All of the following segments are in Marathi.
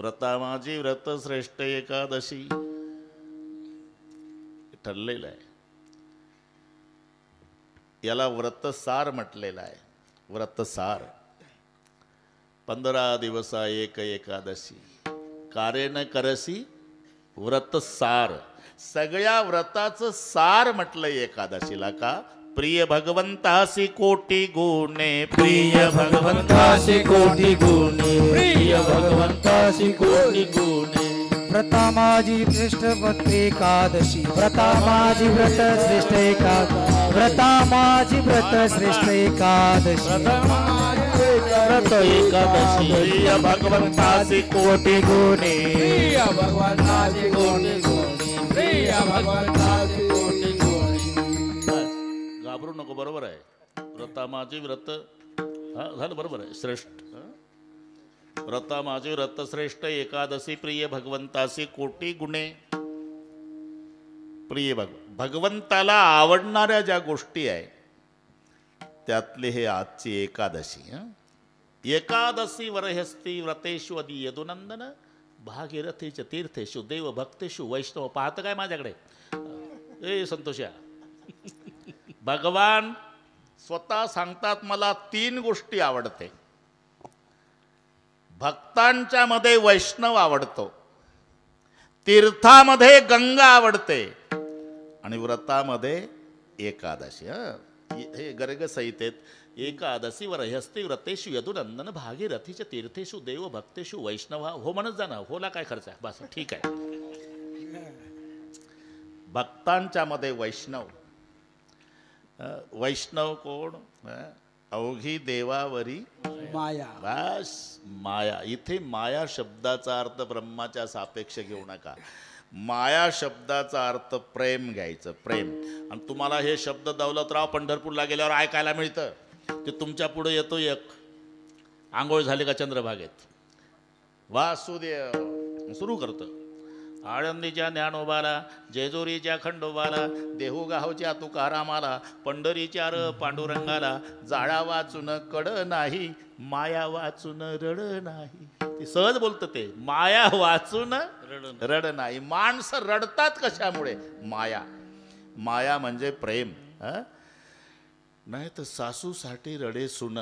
व्रता माझी व्रत श्रेष्ठ एकादशी ठरलेलं आहे. याला व्रतसार म्हटलेलं आहे. व्रतसार 15 दिवसा एक एकादशी कारेन करसी व्रतसार. सगळ्या व्रताचं सार म्हटलंय एकादशीला. का? प्रिय भगवंतासी कोटी गुणे, प्रिय भगवंतासी कोटी गुणे, प्रिय भगवंतासी कोटी गुणे. व्रता माझी श्रेष्ठ व्रत एकादशी, व्रता माझी व्रत श्रेष्ठ एकादशी, व्रता माझी व्रत श्रेष्ठ एकादशी, व्रत एकादशी प्रिय भगवंतासी कोटी गुणे, प्रिय भगवंतासी कोटी गुणे, प्रिय भगवंतासी कोटी गुणे. घाबरू नको. बरोबर आहे. व्रता माझी व्रत हा झालं बरोबर आहे. श्रेष्ठ व्रता माझी व्रत श्रेष्ठ एकादशी प्रिय भगवंतासी कोटी गुणे. प्रिय भगवंताला आवडणाऱ्या ज्या गोष्टी आहे त्यातले हे आजची एकादशी. एकादशी वरहस्ती व्रतेषु अदी यदुनंदन भागीरथीच तीर्थेषु देव भक्तेषु वैष्णव. पाहतं काय माझ्याकडे? ए संतोषा, भगवान स्वतः सांगतात मला 3 गोष्टी आवडते. भक्तांच्या मध्ये वैष्णव आवडतो, तीर्थामध्ये गंगा आवडते आणि व्रतामध्ये एकादशी. हे गर्ग संहितेत एकादशी वरहस्ती व्रतेषु यदुनंदन भागीरथीच्या तीर्थेषु देव भक्तेषु वैष्णव. हो म्हणत जा ना. होला काय खर्च आहे? बस ठीक आहे. भक्तांच्या मध्ये वैष्णव. वैष्णव कोण? अवघी देवावरी माया. बस माया. इथे माया शब्दाचा अर्थ ब्रह्माच्या सापेक्ष घेऊ नका. माया शब्दाचा अर्थ प्रेम घ्यायचं. प्रेम. आणि तुम्हाला हे शब्द दौलतराव पंढरपूरला गेल्यावर ऐकायला मिळतं. ते तुमच्या पुढे येतो एक. आंघोळ झाली का चंद्रभागेत वासुदेव सुरू करतं. आळंदीच्या ज्ञानोबाला, जेजुरीच्या खंडोबाला, देहूगावच्या तुकारामाला, पंढरीच्या र पांडुरंगाला, जाळा वाचून कड नाही, माया वाचून रड नाही. ते सहज बोलतं ते. माया वाचून रड नाही. माणसं रडतात कशामुळे? माया. माया म्हणजे प्रेम. नाही तर सासूसाठी रडे सुन.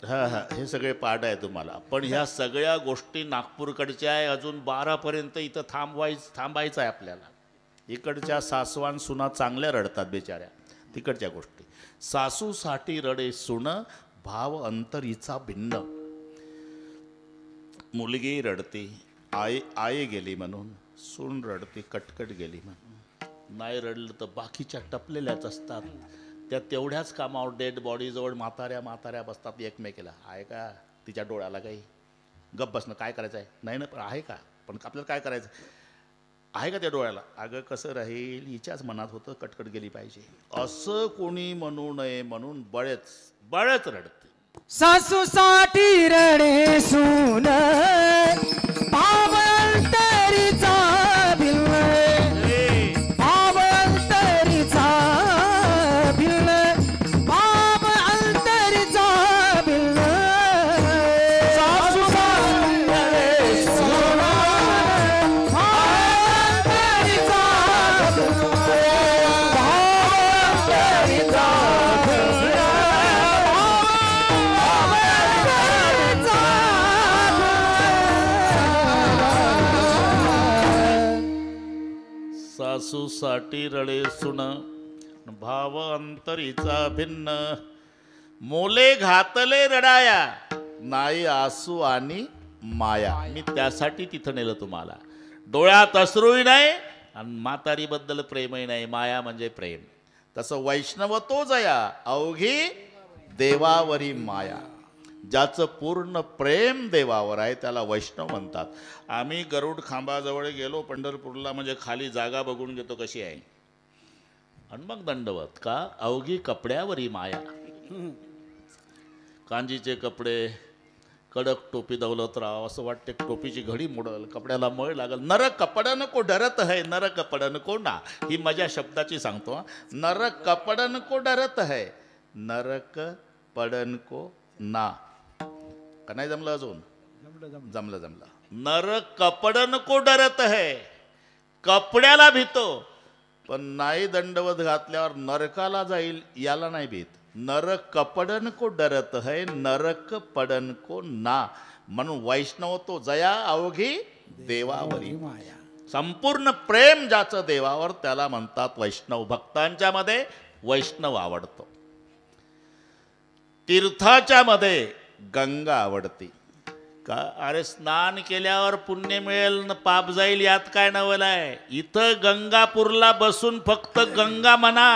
हे सगळे पाठ आहे तुम्हाला. पण ह्या सगळ्या गोष्टी नागपूरकडच्या आहे. अजून 12पर्यंत इथं थांबायचं आहे आपल्याला. इकडच्या सासवान सुना चांगल्या रडतात बिचाऱ्या. तिकडच्या गोष्टी. सासूसाठी रडे सुन, भाव अंतरीचा भिन्न. मुलगी रडती, आई गेली म्हणून. सून रडती, कटकट गेली म्हणून. नाही रडलं तर बाकीच्या टपलेल्याच असतात. त्या तेवढ्याच कामावर डेड बॉडीजवळ म्हाताऱ्या बसतात एकमेकीला. आहे का तिच्या डोळ्याला काही? गप्प बसणं. काय करायचं आहे? नाही ना. पण आहे का? पण आपल्याला काय करायचं आहे का त्या डोळ्याला? अगं कसं राहील? हिच्याच मनात होतं कटकट गेली पाहिजे असं कोणी म्हणू नये म्हणून बळच रडते. सासूसाठी रडे सून, भाव अंतरीचा भिन्न, भाव अंतरीचा भिन्न, भाव अंतरीचा भिन्न. सासूसाठी रडे सून, भाव अंतरीचा भिन्न, भाव अंतरीचा भिन्न. सासूसाठी रडे सुन, भाव अंतरीचा भिन्न. मोले घातले रडाया, नाही आसू आणि माया. मी त्यासाठी तिथं नेलं तुम्हाला. डोळ्यात अश्रूही नाही आणि म्हातारीबद्दल प्रेमही नाही. माया म्हणजे प्रेम. तसं वैष्णव तो जया, अवघी देवावरी माया. ज्याचं पूर्ण प्रेम देवावर आहे त्याला वैष्णव म्हणतात. आम्ही गरुड खांबाजवळ गेलो पंढरपूरला, म्हणजे खाली जागा बघून घेतो कशी आहे आणि मग दंडवत. का? अवघी कपड्यावरी माया. कांजीचे कपडे, कडक टोपी दौलतराव. असं वाटते टोपीची घडी मोडल, कपड्याला मळ लागल. नर कपड नको डरत है, नर कपड नको ना. ही मजा शब्दाची सांगतो. नर कपड नको डरत है, नरक पडन को ना. का नाही जमलं अजून? जमलं जमलं. नर कपडन को डरत है, कपड्याला भीतो, पण नाही दंडवत घातल्यावर नरकाला जाईल याला नाही भीत. नर कपडन को डरत है, नरक पडन को ना. म्हणून वैष्णव तो जया अवघी देवावरी. माया. संपूर्ण प्रेम ज्याचं देवावर त्याला म्हणतात वैष्णव. भक्तांच्या मध्ये वैष्णव आवडतो. तीर्थाच्या मध्ये गंगा आवडती. का? अरे स्नान केल्यावर पुण्य मिळेल न पाप जाईल यात काय नवल आहे. इथं गंगापूरला बसून फक्त गंगा म्हणा.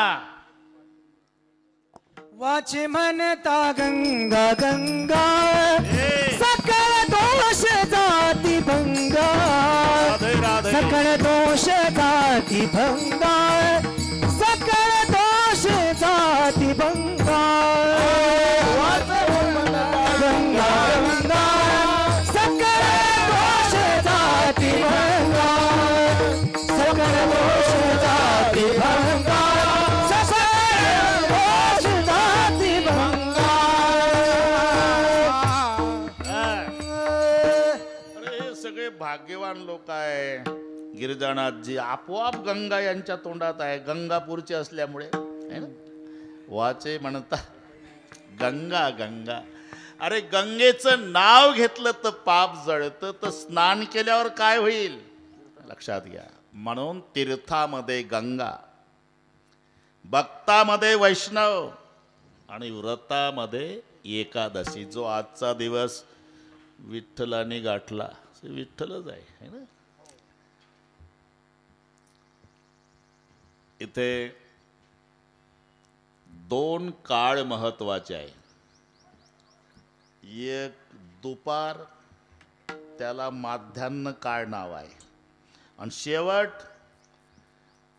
वाचे म्हणता गंगा गंगा, सकळ दोष जाती भंगा, राधे राधे. सकळ दोष जाती भंगा, सकळ दोष जाती भंगा. गंगा गंगा, सकळ दोष जाती भंगा, सकळ दोष जाती भंगा, सकळ दोष जाती भंगा. अरे हे सगळे भाग्यवान लोक आहे. गिरिजानाथजी आपोआप गंगा यांच्या तोंडात आहे, गंगापूरचे असल्यामुळे है ना. वाचे म्हणता गंगा गंगा. अरे गंगेचं नाव घेतलं तर पाप जळतं, तर स्नान केल्यावर काय होईल लक्षात घ्या. म्हणून तीर्थामध्ये गंगा, भक्तामध्ये वैष्णव आणि व्रतामध्ये एकादशी. जो आजचा दिवस विठ्ठलाने गाठला विठ्ठलच आहे है ना. इथे दोन काळ महत्वाचे आहे. एक दुपार, त्याला माध्यान्ह काळ नाव आहे, आणि शेवट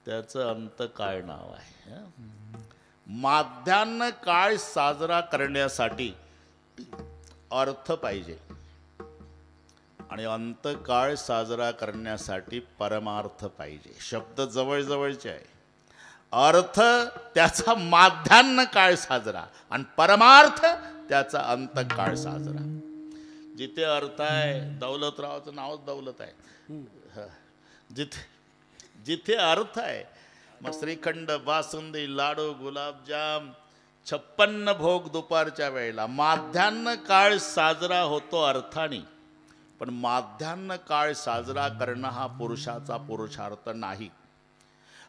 त्याचं अंतकाळ नाव आहे. माध्यान्ह काळ साजरा करण्यासाठी अर्थ पाहिजे, आणि अंतकाळ साजरा करण्यासाठी परमार्थ पाहिजे. शब्द जवळजवळचे आहे. अर्थ त्याचा माध्यान्ह काळ साजरा, आणि परमार्थ त्याचा अंतकाळ साजरा. जिथे अर्थ आहे, दौलतरावचं नावच दौलत आहे. जिथे अर्थ आहे, मग श्रीखंड, बासुंदी, लाडू, गुलाबजाम, 56 भोग दुपारच्या वेळेला. माध्यान्ह काळ साजरा होतो अर्थाने, पण माध्यान्ह काळ साजरा करणं हा पुरुषाचा पुरुषार्थ नाही.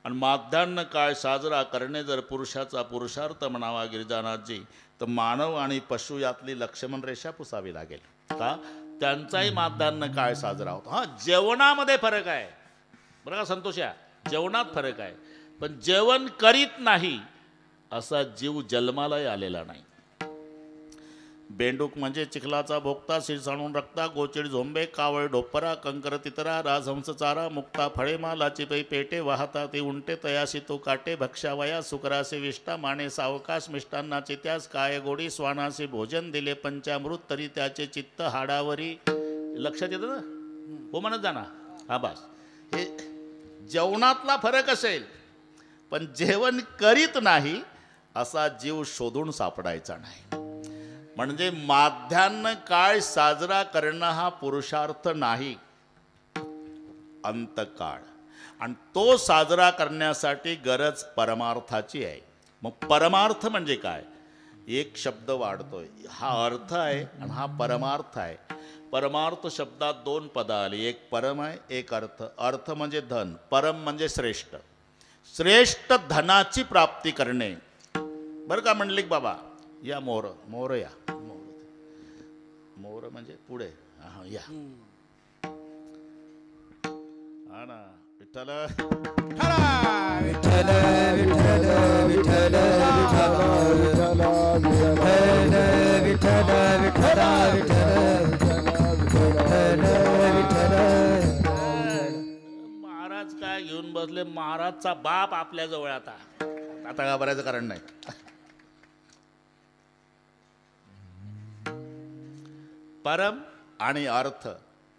आणि माध्यान्ह काळ साजरा करणे जर पुरुषाचा पुरुषार्थ म्हणावा गिरिजानाथजी, तर मानव आणि पशु यातली लक्ष्मण रेषा पुसावी लागेल. का? त्यांचाही माध्यान्ह काळ साजरा होतो. हां, जेवणामध्ये फरक आहे बरं का संतोषा, जेवणात फरक आहे. पण जेवण करीत नाही असा जीव जन्मालाही आलेला नाही. बेंडूक म्हणजे चिखलाचा भोगता, शिरसाणून रक्ता, गोचिड झोंबे, कावळ ढोपरा, कंकर तितरा, राजहंस चारा, मुक्ता फळे, मालाची पै पेटे, वाहता ते उंटे, तयाशी तो काटे, भक्षावया सुकरासे विष्टा, माने सावकाश, मिष्टान्नाचे त्यास, काय गोडी, स्वानाचे भोजन दिले पंचामृत, तरी त्याचे चित्त हाडावरी. लक्षात येतं ना? हो म्हणत जाना. हा बस, हे जेवणातला फरक असेल, पण जेवण करीत नाही असा जीव शोधून सापडायचा नाही. म्हणजे माध्यान्ह काळ साजरा करणं हा पुरुषार्थ नाही, अंतकाळ. आणि तो साजरा करण्यासाठी गरज परमार्थाची आहे. मग परमार्थ म्हणजे काय? एक शब्द वाढतोय. हा अर्थ आहे आणि हा परमार्थ आहे. परमार्थ शब्दात दोन पदं आली, एक परम आहे, एक अर्थ. अर्थ म्हणजे धन, परम म्हणजे श्रेष्ठ. श्रेष्ठ धनाची प्राप्ती करणे. बरं का म्हणलिक बाबा, या मोर मोर, या मोर म्हणजे पुढे. हा या, हा ना. विठ्ठल विठ्ठल विठ्ठल विठ्ठल विठ्ठल विठ्ठल विठ्ठल. महाराज काय घेऊन बसले? महाराजचा बाप आपल्या जवळ. आता आता घाबरायचं कारण नाही. परम आणि अर्थ,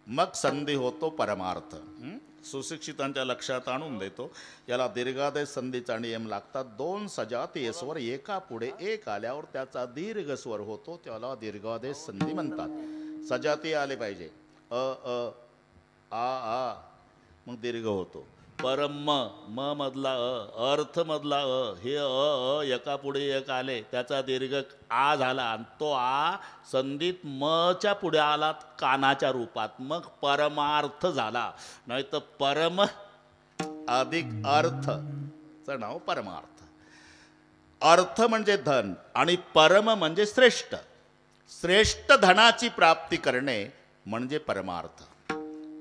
मग संधी होतो परमार्थ. सुशिक्षितांच्या लक्षात आणून देतो. याला दीर्घादेश संधीचा नियम लागतात. दोन सजातीय स्वर एका पुढे एक आल्यावर त्याचा दीर्घ स्वर होतो, त्याला दीर्घादेश संधी म्हणतात. सजाती आले पाहिजे. अ अ आ आ मग दीर्घ होतो. परम म मधला अर्थ मधला हे एका पुढे एक आले, त्याचा दीर्घ आ झाला आणि तो आ संधीत मच्या पुढे आला कानाच्या रूपात, मग परमार्थ झाला. नाही तर परम अधिक अर्थचं नाव परमार्थ. अर्थ म्हणजे धन आणि परम म्हणजे श्रेष्ठ. श्रेष्ठ धनाची प्राप्ती करणे म्हणजे परमार्थ.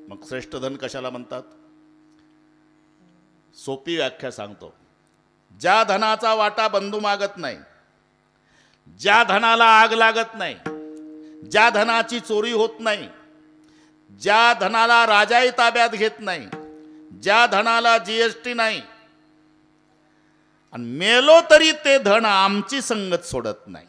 मग श्रेष्ठ धन कशाला म्हणतात? सोपी व्याख्या सांगतो. ज्या धनाचा वाटा बंधू मागत नाही, ज्या धनाला आग लागत नाही, ज्या धनाची चोरी होत नाही, ज्या धनाला राजाही ताब्यात घेत नाही, ज्या धनाला जीएसटी नाही, आणि मेलो तरी ते धन आमची संगत सोडत नाही.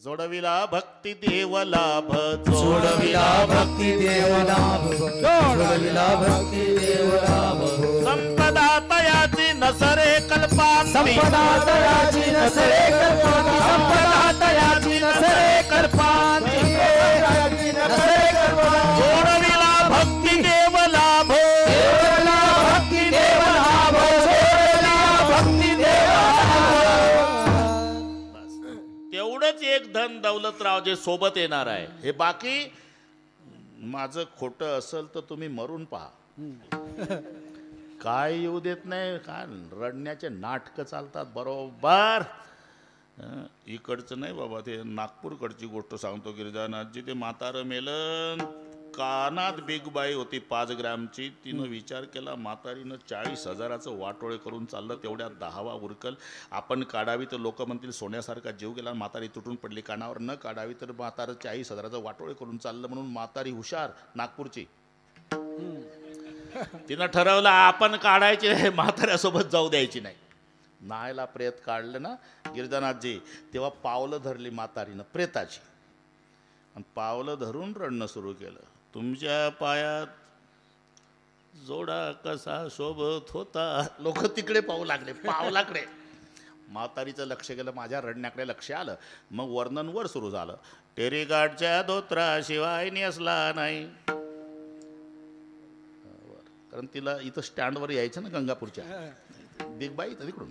जोडविला भक्ती देव लाभ, जोडविला भक्ती देव लाभ, जोडविला भक्ती देव लाभ. संपदा तयाची नसरे कल्पांती, संपदा तयाची नसरे कल्पांती, संपदा तयाची नसरे कल्पांती, नसरे कल्पांती. जोडविला भक्ती देव लाभ, जोडविला भक्ती देव लाभ, जोडविला भक्ती देव लाभ. तेवढंच एक धन दौलतराव जे सोबत येणार आहे. हे बाकी माझं खोटं असेल तर तुम्ही मरून पहा. काय येऊ देत नाही. काय रडण्याचे नाटकं चालतात बरोबर. इकडचं नाही बाबा, ते नागपूरकडची गोष्ट सांगतो. गिरिजानाथजी ते म्हातारं मेलं, कानात बिग बाई होती 5 ग्रॅमची. तिनं विचार केला, म्हातारीनं 40,000चं वाटोळे करून चाललं, तेवढ्यात 10वा उरकल. आपण काढावी तर लोक म्हणतील सोन्यासारखा जीव गेला, म्हातारी तुटून पडली कानावर. न काढावी तर म्हातारं 40,000चं वाटोळे करून चाललं. म्हणून म्हातारी हुशार नागपूरची, तिनं ठरवलं आपण काढायचे, म्हाताऱ्यासोबत जाऊ द्यायची नाही. नायला प्रेत काढलं ना गिरिजानाथजी, तेव्हा पावलं धरली म्हातारीनं प्रेताची, आणि पावलं धरून रडणं सुरू केलं. तुमच्या पायात जोडा कसा शोभत होता. लोक तिकडे पाहू लागले, पावलाकडे. म्हातारीचं लक्ष गेलं, माझ्या रडण्याकडे लक्ष आलं. मग वर्णन वर सुरू झालं. टेरीगाडच्या धोत्राशिवाय नेसला नाही. कारण तिला इथं स्टँडवर यायचं ना गंगापूरच्या, बिग बाई इथं तिकडून.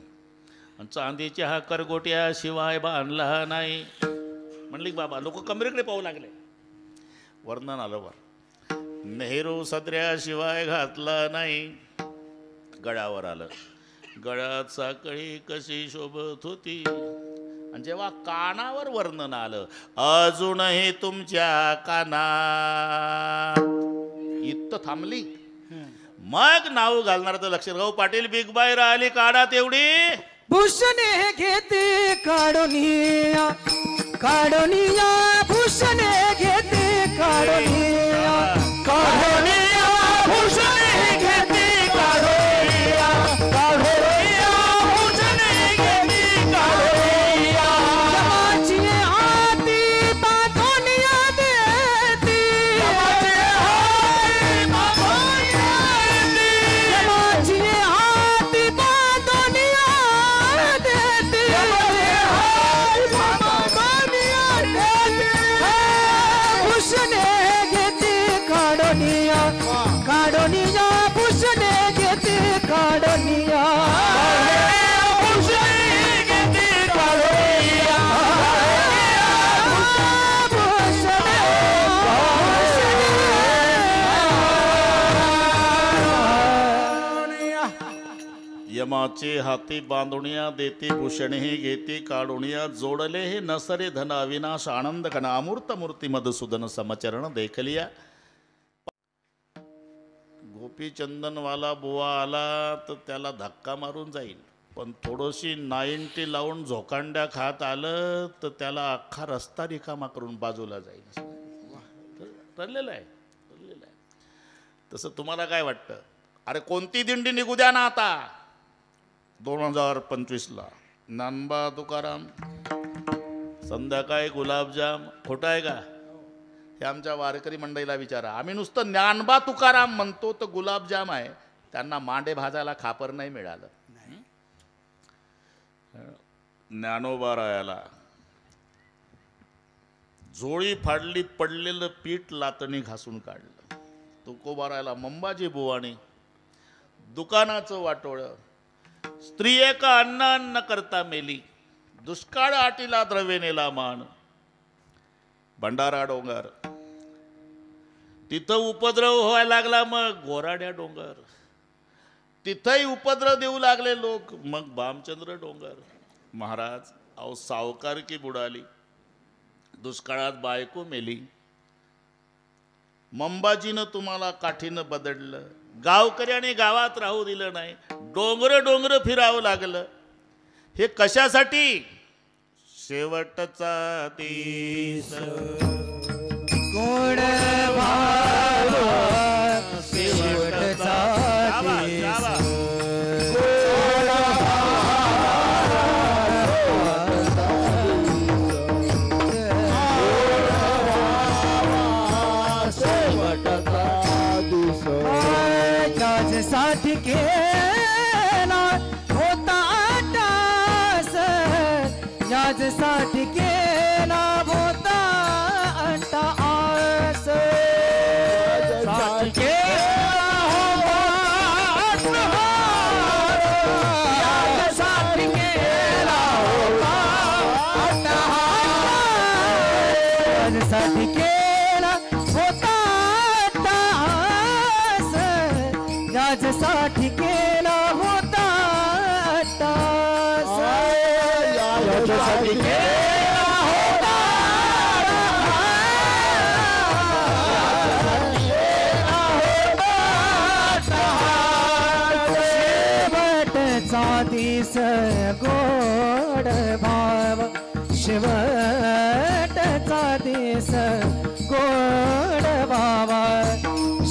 आणि चांदीच्या हा करगोट्या शिवाय बांधला नाही म्हणली बाबा. लोक कमरेकडे पाहू लागले. वर्णन आलं वर. नेहरू सदऱ्याशिवाय घातला नाही. गळ्यावर आलं. गळ्यात साखळी कशी शोभत होती. आणि जेव्हा कानावर वर्णन आलं, अजूनही तुमच्या कानात, इथं थांबली. मग नाव घालणारचं लक्ष. राहू पाटील बिग बाई राहिली काढा तेवढी. भूषणे घेते काढोनिया, काढोनिया भूषणे घेते काढोनिया, काढोनिया भूषणे घेते काढोनिया, काढोनिया भूषणे घेते काढोनिया. यमाची हाती पाठोनिया देती, यमाची हाती पाठोनिया देती, यमाची हाती पाठोनिया देती, यमाची हाती पाठोनिया देती. भूषणे घेते काढोनिया, काढोनिया भूषणे घेते काढोनिया, भूषणे घेते काढोनिया, भूषणे. यमाचे हाती बांधुनिया देते, भूषणे घेते काढुनिया. जोडले हे नसरे धन अविनाश आनंद घन, अमूर्त मूर्ती मधुसूदन समचरण देखलिया. गोपीचंदनवाला बुवा आला तर त्याला धक्का मारून जाईल, पण थोडीशी 90 लावून झोकांड्या खात आलं तर त्याला अख्खा रस्ता रिकामा करून बाजूला जाईल. ठरलेलं आहे, ठरलेलं आहे. तसं तुम्हाला काय वाटतं? अरे कोणती दिंडी निघू द्या ना आता 2025ला. नानबा तुकाराम, संध्याकाळी गुलाबजाम. खोटं आहे का? हे आमच्या वारकरी मंडळीला विचारा. आम्ही नुसतं ज्ञानबा तुकाराम म्हणतो तर गुलाबजाम आहे. त्यांना मांडे भाजायला खापर नाही मिळालं. ज्ञानोबा रायाला झोळी फाडलीत पडलेलं पीठ लातणी घासून काढलं. तुकोबारायला मंबाजी बुवानी दुकानाचं वाटोळं. स्त्री एका अन्न करता मेली, दुष्काळ आटीला द्रव्य नेला मान. भंडारा डोंगर तिथं उपद्रव व्हायला लागला, मग गोराड्या डोंगर तिथंही उपद्रव देऊ लागले लोक, मग भामचंद्र डोंगर. महाराज अहो सावकारकी बुडाली, दुष्काळात बायको मेली, मंबाजीनं तुम्हाला काठीनं बदडलं, गावकऱ्याने गावात राहू दिलं नाही, डोंगर डोंगर फिरावं लागलं. हे कशासाठी? शेवटचा दिस गोड भावा शेवटचा साठी केला होता अट्टास, याजसाठी केला होता अट्टास. साठी केला होता याजसाठी केला होता अट्टास, याजसाठी केला होता अट्टास, याजसाठी केला होता अट्टास, याजसाठी केला होता अट्टास. शेवटचा दिस गोड भाव, शेवटचा दिस गोड भावा,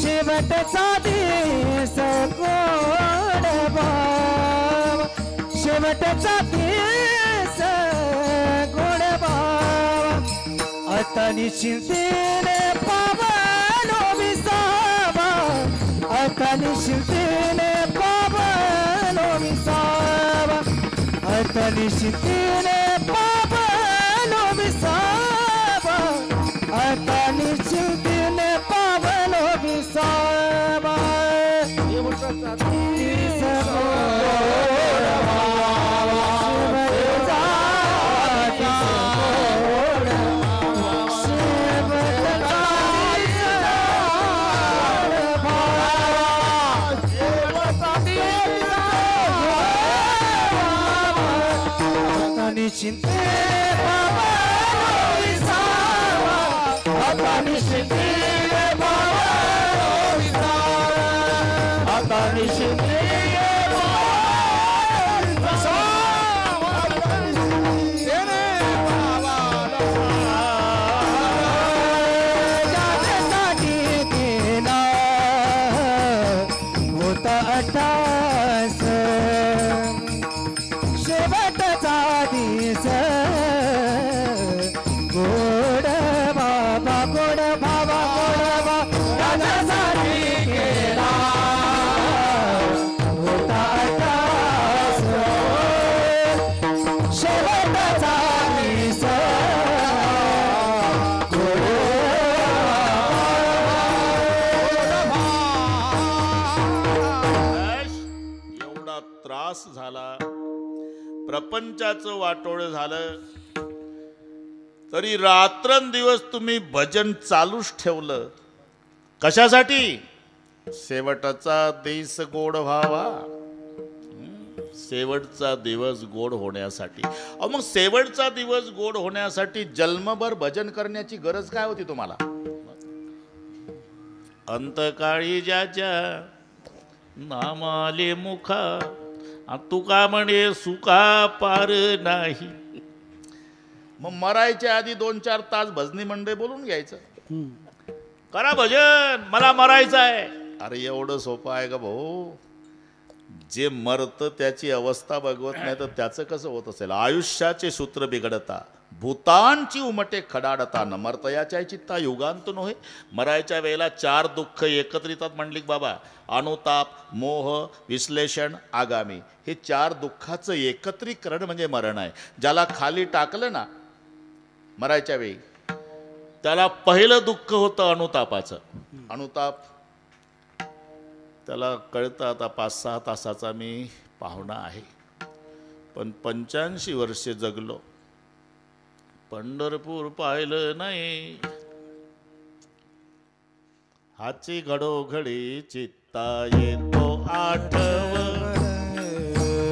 शेवटचा दिस गोड भाव, शेवटचा दिस गोड भाव. आता निश्चिंतीने पावलो विसावा, आता निश्चिंतीने पावलो विसावा, आता निश्चिंतीने पावलो विसावा, आता निश्चिंतीने पावलो विसावा. निश्चिंते पावलो विसावा, आता निश्चिंते पावलो विसावा, आता निश्चिंते पावलो विसावा, तेने पावलो. याच्यासाठी केला होता अट्टास, शेवटचा दिस गोड बाबा, गोड बाबा, गोड बाबा, याच्यासाठी केला होता अट्टास, शेवटचा दिस गोड एवढा त्रास झाला, प्रपंचाचं वाटोळ झालं, तरी रात्रंदिवस तुम्ही भजन चालूच ठेवलं. कशासाठी? शेवटचा दिवस गोड व्हावा, शेवटचा दिवस गोड होण्यासाठी. अहो मग शेवटचा दिवस गोड होण्यासाठी जन्मभर भजन करण्याची गरज काय होती तुम्हाला? अंतकाळी ज्याच्या नामाले मुखा, तुका म्हणे सुका पार नाही. मग मरायच्या आधी 2-4 तास भजनी मंडळ बोलून घ्यायचं, करा भजन, मला मरायचं आहे. अरे एवढं सोपं आहे का भाऊ? जे मरतं त्याची अवस्था बघवत नाही तर त्याचं कसं होत असेल? आयुष्याचे सूत्र बिघडता, भूतांची उमटे खडाडता, न मर्तयाच्या चित्ता युगांत नव्हे. मरायच्या वेळेला 4 दुःख एकत्रितात म्हणली बाबा, अनुताप, मोह, विश्लेषण, आगामी. हे 4 दुःखाचं एकत्रीकरण म्हणजे मरण आहे. ज्याला खाली टाकलं ना मरायच्या वेळी, त्याला पहिलं दुःख होतं अनुतापाचं. अनुताप त्याला कळतं आता 5-6 तासाचा मी पाहुणा आहे, पण 85 वर्षे जगलो, पंढरपूर पाहिलं नाही. हाची घडोघडी चित्ता येतो आठव,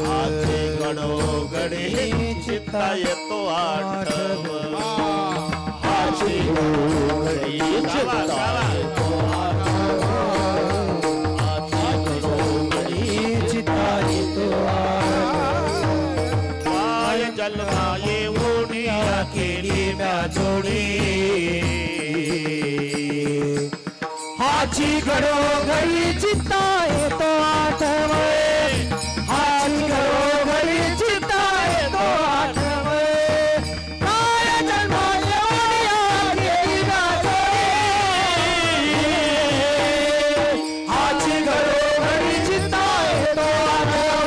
हाची घडोघडी चित्ता येतो आठव, हाची घडोघडी चित्ता येतो आठव, हाची घडोघडी चित्ता येतो आठव. काय जन्मा येऊन या केली म्या जोडी, हाची घडोघडी चित्ता येतो आठव, हाची घडोघडी चित्ता येतो आठव. काय जन्मा येऊन या केली म्या जोडी, हाची घडोघडी चित्ता येतो आठव,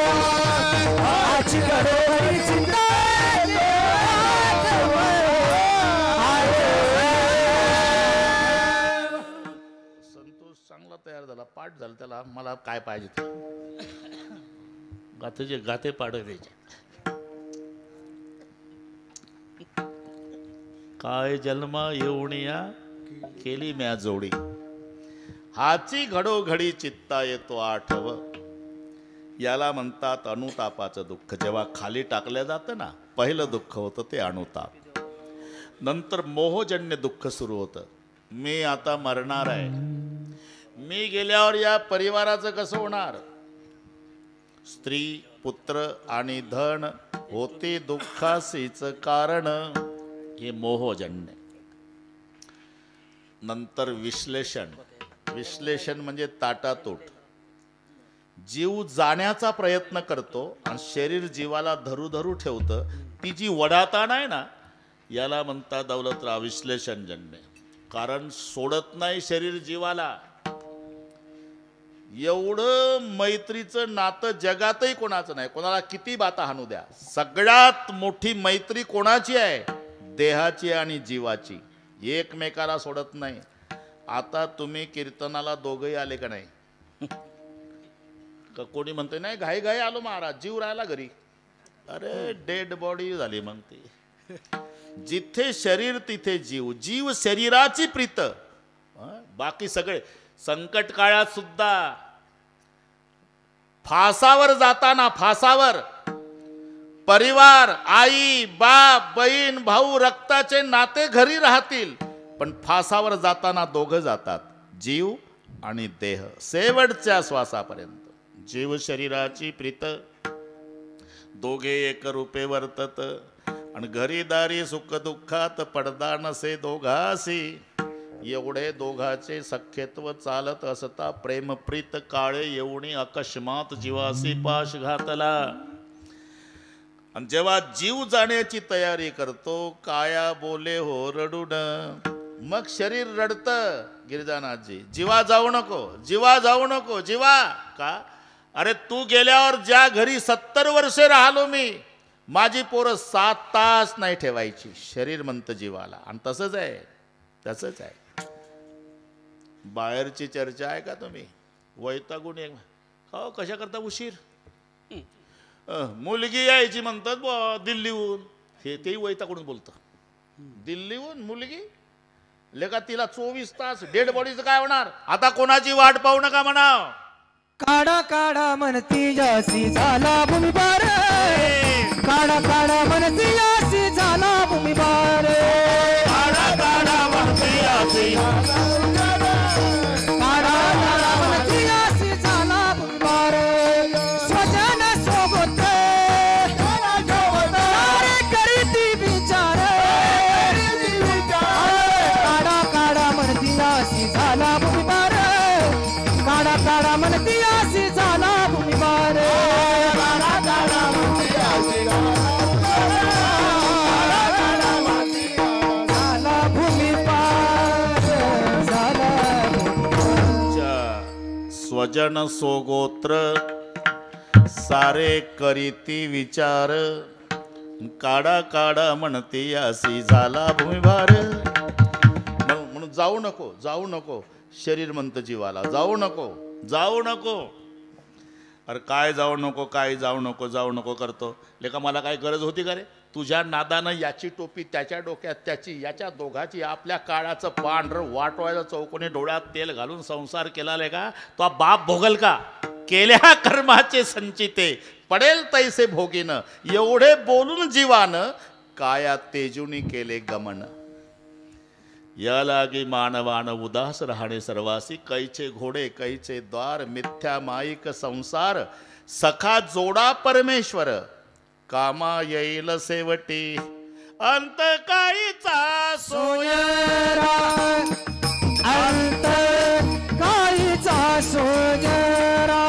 हाची घडोघडी चित्ता येतो आठव. संतोष चांगला तयार झाला, पाठ झाला. त्याला मला काय पाहिजे ते गातेचे गाते पाठ द्यायचे. काय जन्मा येऊन या केली म्या जोडी, हाची घडोघडी चित्ता येतो आठव. याला म्हणतात अनुतापाचं दुःख. जेव्हा खाली टाकलं जातं ना, पहिलं दुःख होतं ते अनुताप. नंतर मोहजन्य दुःख सुरू होतं. मी आता मरणार आहे, मी गेल्यावर या परिवाराचं कसं होणार. स्त्री पुत्र आणि धन होते दुःखासीच कारण, हे मोहजन्य. नंतर विश्लेषण. विश्लेषण म्हणजे ताटातूट. जीव जाण्याचा प्रयत्न करतो आणि शरीर जीवाला धरू धरू ठेवतं. ती जी वडाताण आहे ना, याला म्हणतात दौलतराव विश्लेषणजन्य. कारण सोडत नाही शरीर जीवाला. एवढं मैत्रीचं नातं जगातही कोणाचं नाही. कोणाला किती बाता हाणू द्या, सगळ्यात मोठी मैत्री कोणाची आहे? देहाची आणि जीवाची. एकमेकाला सोडत नाही. आता तुम्ही कीर्तनाला दोघंही आले का नाही? का कोणी म्हणते नाही घाई घाई आलो महाराज, जीव राहिला घरी. अरे डेड बॉडी झाली मग ती. जिथे शरीर तिथे जीव. जीव शरीराची प्रीत. बाकी सगळे संकट काळात सुद्धा फासावर जाताना, फासावर परिवार, आई बाप बहीण भाऊ रक्ताचे नाते घरी राहतील, पण फासावर जाताना दोघं जातात, जीव आणि देह. शेवटच्या श्वासापर्यंत जीव शरीराची प्रीत, दोघे एक रूपे वर्तत. आणि घरीदारी सुख दुःखात पडदा नसे दोघासी. एवढे दोघाचे सख्यत्व चालत असता, प्रेमप्रीत काळे येऊनी अकस्मात जीवासी पाश घातला. आणि जेव्हा जीव जाण्याची तयारी करतो, काया बोले हो रडून, मग शरीर रडतं. गिरिजानाथजी, जीवा जाऊ नको, जीवा जाऊ नको, जीवा. का? अरे तू गेल्यावर ज्या घरी 70 वर्षे राहिलो मी, माझी पोरं 7 तास नाही ठेवायची. शरीर म्हणतं जीवाला. आणि तसंच आहे, तसंच आहे. बाहेरची चर्चा आहे का तुम्ही? वैतागून एक हो कशा करता उशीर. मुलगी यायची म्हणतात दिल्लीहून. हे तेही वैतागून बोलतं. दिल्लीहून मुलगी लेका, तिला 24 तास डेड बॉडीचं काय होणार. आता कोणाची वाट पाहू नका म्हणाव. काढा काढा म्हणती जासी झाला भूमिभार, काढा काढा म्हणती जासी झाला भूमिभार, काढा काढा म्हणती जासी, काढा काढा म्हणती जासी झाला भूमिभार. स्वजन सोबत सारे करीती विचार, काढा काढा म्हणती जासी झाला भूमिभार, काढा काढा म्हणती जासी झाला भूमिभार, काढा काढा म्हणती जासी झाला भूमिभार, झाला. स्वजन सोगोत्र सारे करीती विचार, काढा काढा म्हणती यासी झाला भूमिभार. जाऊ नको, जाऊ नको. शरीर म्हणतं जीवाला जाऊ नको, जाऊ नको. अरे काय जाऊ नको, काय जाऊ नको, जाऊ नको करतो. लेका मला काय गरज होती का रे? तुझ्या नादानं याची टोपी त्याच्या डोक्यात त्याची, याच्या दोघाची, आपल्या काळाचं पांढरं वाटवायचं चौकोनी डोळ्यात तेल घालून संसार केला का? तो बाप भोगल का? केल्या कर्माचे संचिते पडेल तैसे भोगीनं. एवढे बोलून जीवानं काया तेजुनी केले गमन. या लागी मानवान उदास राहणे सर्वासी. कैचे घोडे कैचे द्वार मिथ्या माईक संसार. सखा जोडा परमेश्वर कामा येईल सेवटी. अंत काळीचा सोयरा अंत काळीचा सोयरा.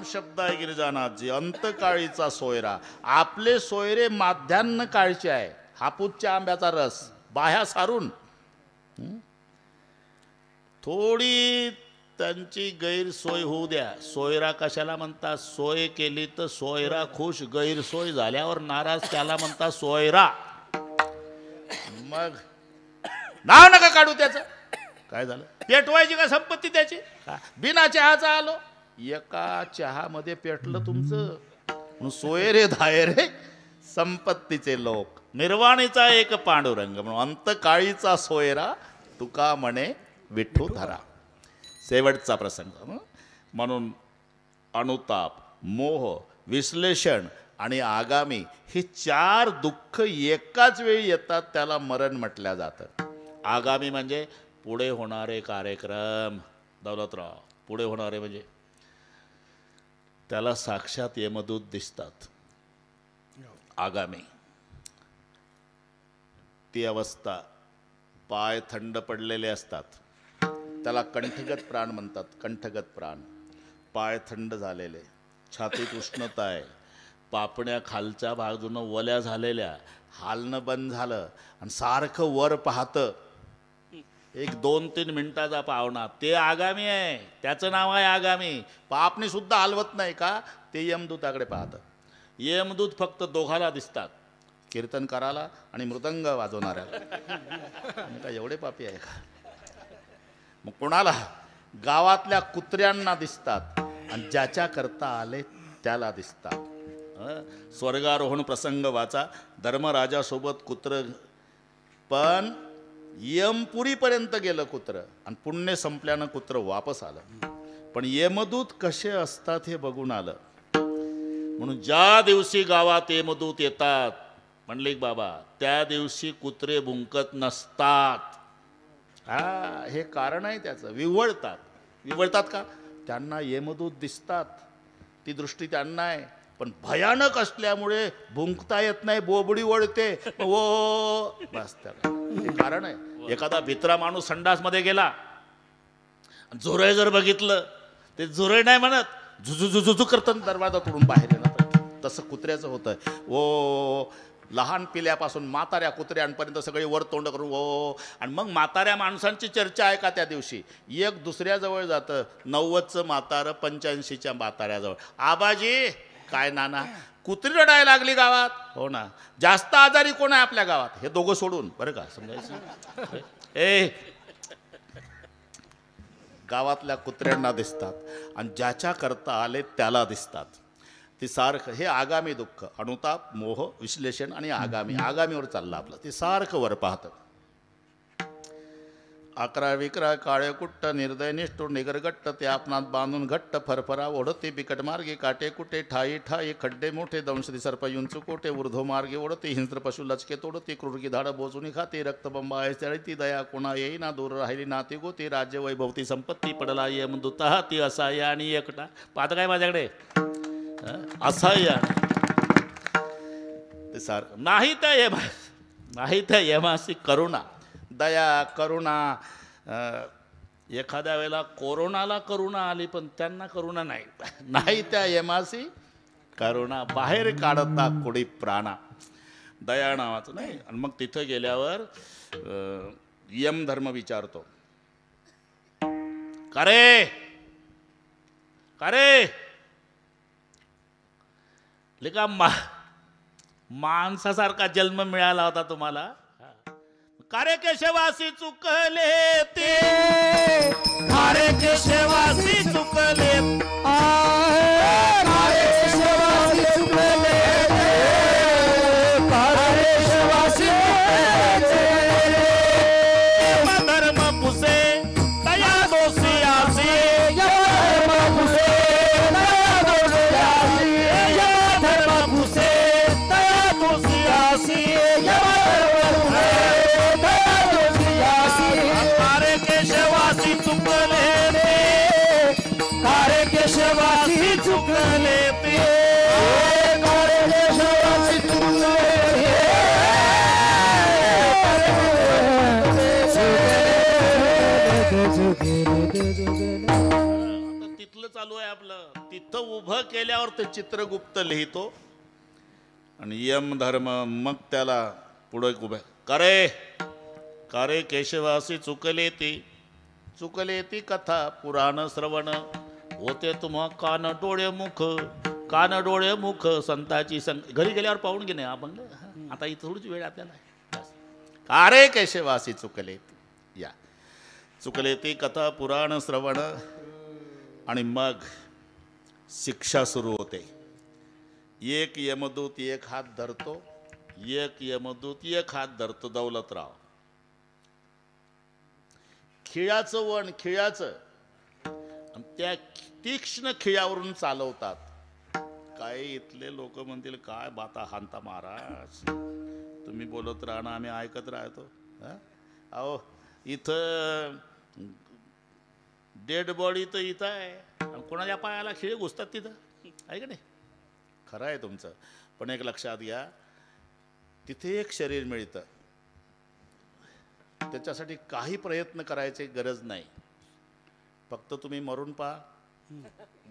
शब्द आहे गिरिजानाथजी. अंतकाळीचा सोयरा. आपले सोयरे माध्यान्ह काळचे आहे. हापूसच्या आंब्याचा रस बाह्या सारून. थोडी त्यांची गैरसोय होऊ द्या. सोयरा कशाला म्हणतात? सोय केली तर सोयरा खुश, गैरसोय झाल्यावर नाराज त्याला म्हणतात सोयरा. मग नाव नका काढू त्याचं. काय झालं? पेटवायची का संपत्ती त्याची? बिना चहाचा आलो. एका चहामध्ये पेटलं तुमचं. सोयरे धायरे संपत्तीचे लोक. निर्वाणीचा एक पांडुरंग म्हणून अंतकाळीचा सोयरा तुका म्हणे विठू धरा. शेवटचा प्रसंग म्हणून अनुताप, मोह, विश्लेषण आणि आगामी ही चार दुःख एकाच वेळी येतात. त्याला मरण म्हटलं जातं. आगामी म्हणजे पुढे होणारे कार्यक्रम. दौलतराव, पुढे होणारे म्हणजे त्याला साक्षात यमदूत दिसतात. आगामी ती अवस्था. पाय थंड पडलेले असतात. त्याला कंठगत प्राण म्हणतात. कंठगत प्राण. पाय थंड झालेले, छातीत उष्णता आहे, पापण्या खालच्या बाजूनं वल्या झालेल्या, हालणं बंद झालं आणि सारखं वर पाहतं. 1-2-3 मिनिटाचा पावना. ते आगामी आहे. त्याचं नाव आहे आगामी. पापणी सुद्धा हलवत नाही का? ते यमदूताकडे पाहतं. यमदूत फक्त दोघाला दिसतात, कीर्तनकाराला आणि मृदंग वाजवणाऱ्याला. का एवढे पापी आहे का? मग कोणाला? गावातल्या कुत्र्यांना दिसतात आणि ज्याच्या करता आले त्याला दिसतात. स्वर्गारोहण प्रसंग वाचा. धर्मराजासोबत कुत्र, पण यमपुरीपर्यंत गेलं कुत्र आणि पुण्य संपल्यानं कुत्र वापस आलं. पण यमदूत कसे असतात हे बघून आलं. म्हणून ज्या दिवशी गावात यमदूत येतात म्हणले बाबा, त्या दिवशी कुत्रे भुंकत नसतात. हे कारण आहे त्याचं. विव्हळतात. विव्हळतात का? त्यांना यमदूत दिसतात. ती दृष्टी त्यांना आहे. पण भयानक असल्यामुळे भुंकता येत नाही. बोबडी वळते. ओ बस त्याला हे कारण आहे. एखादा भित्रा माणूस संडासमध्ये गेला, झुरळ जर बघितलं, ते झुरळ नाही म्हणत, झुझुझुझु करतं दरवाजा तोडून बाहेर येणार. तसं कुत्र्याचं होतं. ओ लहान पिल्यापासून म्हाताऱ्या कुत्र्यांपर्यंत सगळे वर तोंड करून ओ. आणि मग म्हाताऱ्या माणसांची चर्चा आहे का त्या दिवशी. एक दुसऱ्याजवळ जातं. 90चं म्हातारं 85च्या म्हाताऱ्याजवळ. आबाजी काय नाना कुत्री रडायला लागली गावात. हो ना. जास्त आजारी कोण आहे आपल्या गावात. हे दोघं सोडून बरं का समजायचं. ए गावातल्या कुत्र्यांना दिसतात आणि ज्याच्या करता आले त्याला दिसतात. ती सारखं हे आगामी दुःख अनुताप मोह विश्लेषण आणि आगामीवर चाललं आपलं. ते सारखं वर पाहतं. 11 विक्रा काळे कुट्ट निर्दय निष्ठुर निगरगट्ट ते आपणात बांधून घट्ट फरफरा ओढते बिकट मार्गे काटे कुटे ठाई ठाई खड्डे मोठे दंशती सर्प युंचू कोटे ऊर्ध्व मार्गे ओढते हिंस्र पशु लचके तोडते क्रूरकी धाड बोचुनी खाते रक्तबंबा आहे ती दया कोणा येई ना दूर राहिली नाते गोते राज्य वैभवती संपत्ती पडला यमदूता ती असाय आणि एकटा. पाहता काय माझ्याकडे असाय ते सारखं नाही त्या यमासी करुणा दया करुणा. एखाद्या वेळेला कोरोनाला करुणा आली पण त्यांना करुणा नाही त्या यमासी करुणा. बाहेर काढता कोडी प्राणा. दया नावाचं नाही. आणि मग तिथं गेल्यावर यम धर्म विचारतो. का रे लेका माणसासारखा जन्म मिळाला होता तुम्हाला. कारे केशवासी चुकले ते कारे केशवासी चुकले कारे केशवासी चुकले कारे केशवासी धर्म पुसे दया दोषी आसी धर्म पुसे दया दोषी आसी केशवासी चुकले ते कारे केशवासी चुकले तिथलं चालू आहे आपलं. तिथं उभं केल्यावर ते चित्रगुप्त लिहितो आणि यम धर्म मग त्याला पुढे उभं कारे केशवासी चुकले ती कथा पुराण श्रवण होते तुम्हा कान डोळे मुख संताची घरी गेल्यावर पाहून घे नाही आपण. आता इथं थोडीच वेळ आपल्याला. कारे केशवासी चुकले ती कथा पुराण श्रवण. आणि मग शिक्षा सुरू होते. एक यमदूत एक हात धरतो दौलतराव. खिळ्याचं त्या तीक्ष्ण खिळ्यावरून चालवतात. काय इथले लोक म्हणतील काय बाता हांता महाराज तुम्ही बोलत राहणं आम्ही ऐकत राहतो. अहो इथं डेड बॉडी तर इथं आहे. कोणाच्या पायाला खिळे घुसतात तिथं आहे का नाही. खरं आहे तुमचं. पण एक लक्षात घ्या तिथे एक शरीर मिळतं. त्याच्यासाठी काही प्रयत्न करायची गरज नाही. फक्त तुम्ही मरून पहा.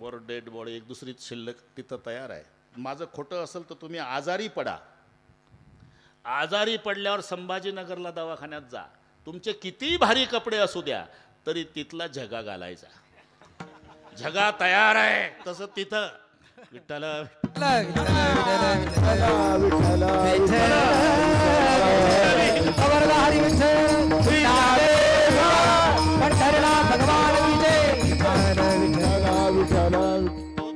वर डेड बॉडी एक दुसरी शिल्लक तिथं तयार आहे. माझं खोटं असेल तर तुम्ही आजारी पडल्यावर संभाजीनगरला दवाखान्यात जा. तुमचे किती भारी कपडे असू द्या तरी तिथला झगा घालायचा. झगा तयार आहे. तसं तिथं विठ्ठल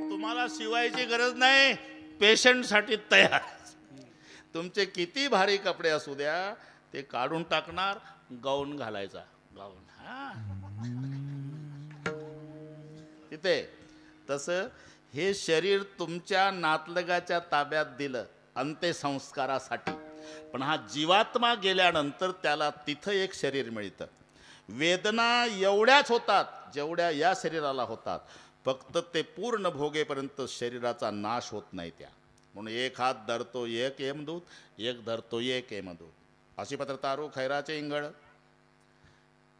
तुम्हाला शिवायची गरज नाही. पेशंटसाठी तयार. तुमचे किती भारी कपडे असू द्या ते काढून टाकणार. गाऊन घालायचा. गाऊन तिथे तसं हे शरीर तुमच्या नातलगाच्या ताब्यात दिलं अंत्यसंस्कारासाठी. पण हा जीवात्मा गेल्यानंतर त्याला तिथं एक शरीर मिळतं. वेदना एवढ्याच होतात जेवढ्या या शरीराला होतात. फक्त ते पूर्ण भोगेपर्यंत शरीराचा नाश होत नाही त्या. म्हणून एक हात धरतो एक यमदूत एक धरतो एक यमदूत. अशी पत्र तारू खैराचे इंगळ.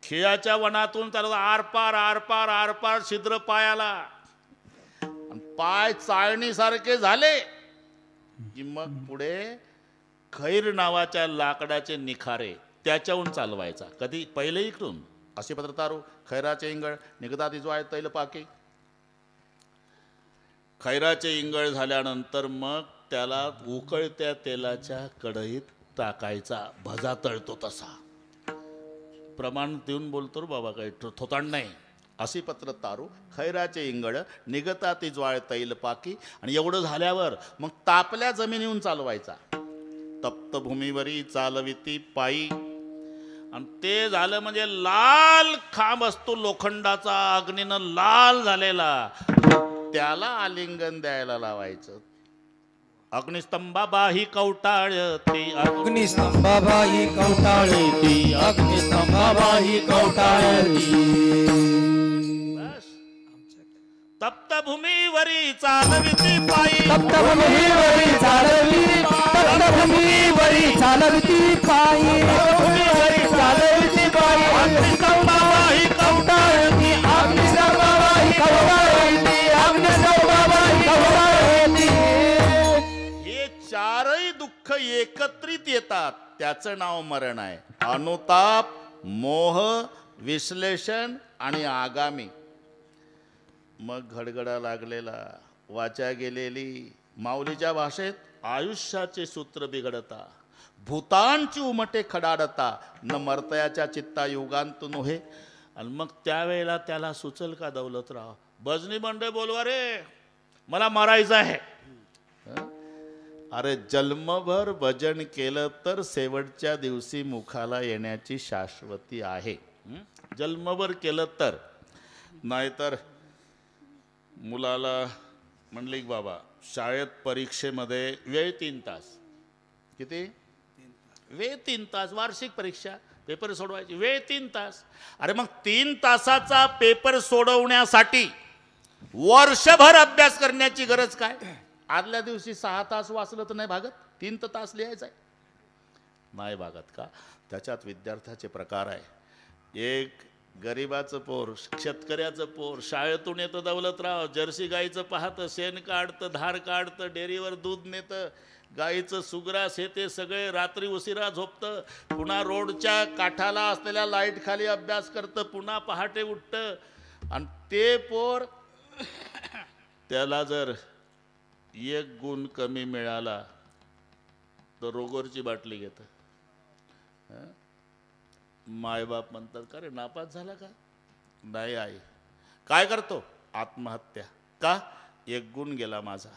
खिळ्याच्या वनातून चालत आरपार छिद्र पायाला. पाय चाळणीसारखे झाले की मग पुढे खैर नावाच्या लाकडाचे निखारे त्याच्याहून चालवायचा. कधी पहिले इकडून असे पत्र तारू खैराचे इंगळ निघता तिजवाय तैल पाके. खैराचे इंगळ झाल्यानंतर मग त्याला उकळत्या तेलाच्या कढईत टाकायचा. भजा तळतो तसा. प्रमाण देऊन बोलतो रे बाबा, काही थोतांड नाही. अशी पत्र तारू खैराचे इंगळ निघता ती ज्वाळ तैल पाकी. आणि एवढं झाल्यावर मग तापल्या जमिनीहून चालवायचा. तप्त भूमीवरी चालविती पायी. आणि ते झालं म्हणजे लाल खांब असतो लोखंडाचा, अग्नीनं लाल झालेला, त्याला आलिंगन द्यायला लावायचं. अग्निस्तंभाबाही कवटाळती, अग्निस्तंभाबाही कवटाळती, अग्निस्तंभाबाही कवटाळती. बस. तप्त भूमीवरी चालविती पायी, तप्त भूमीवरी चालविती, तप्त भूमीवरी चालविती पायी, भूमीवरी चालविती पायी. अग्निस्तंभाबाही कवटाळती, अग्निस्तंभाबाही कवटाळती, अग्निस्तंभाबाही कवटाळती. हे चारही दुःख एकत्रित येतात, त्याचं नाव मरण आहे. अनुताप, मोह, विश्लेषण आणि आगामी. मग घडगडा लागलेला, वाचा गेलेली, माऊलीच्या भाषेत आयुष्याचे सूत्र बिघडता, भूतांची उमटे खडाडता, न मर्तयाच्या चित्ता युगांत नोहे. आणि मग त्यावेळेला त्याला सुचल का दौलतराव, भजनी मंडळ बोलवा रे, मला मरायचं आहे. अरे जन्मभर भजन केलं तर शेवटच्या दिवशी मुखाला येण्याची शाश्वती आहे. जन्मभर केलं तर. नाहीतर मुलाला म्हणले की बाबा शाळेत परीक्षेमध्ये वेळ 3 तास. किती वेळ? 3 तास. वार्षिक परीक्षा पेपर सोडवायची, वेळ 3 तास. अरे मग 3 तासाचा पेपर सोडवण्यासाठी वर्षभर अभ्यास करण्याची गरज काय? आदल्या दिवशी 6 तास वाचलं तर नाही भागत? 3 तास लिहायचं आहे, नाही भागत का? त्याच्यात विद्यार्थ्याचे प्रकार आहे. एक गरिबाचं पोर, शेतकऱ्याचं पोर शाळेतून येतं दौलतराव, जर्सी गाईचं पाहतं, शेण काढतं, धार काढतं, डेअरीवर दूध नेतं, गाईचं सुग्रास हे ते सगळे, रात्री उशिरा झोपतं, पुन्हा रोडच्या काठाला असलेल्या लाईट खाली अभ्यास करतं, पुन्हा पहाटे उठतं. आणि ते पोर, त्याला जर 1 गुण कमी मिळाला तर रोगरची बाटली घेतं. मायबाप म्हणतात का रे नापास झाला का? नाही आई. काय करतो? आत्महत्या. का? 1 गुण गेला माझा.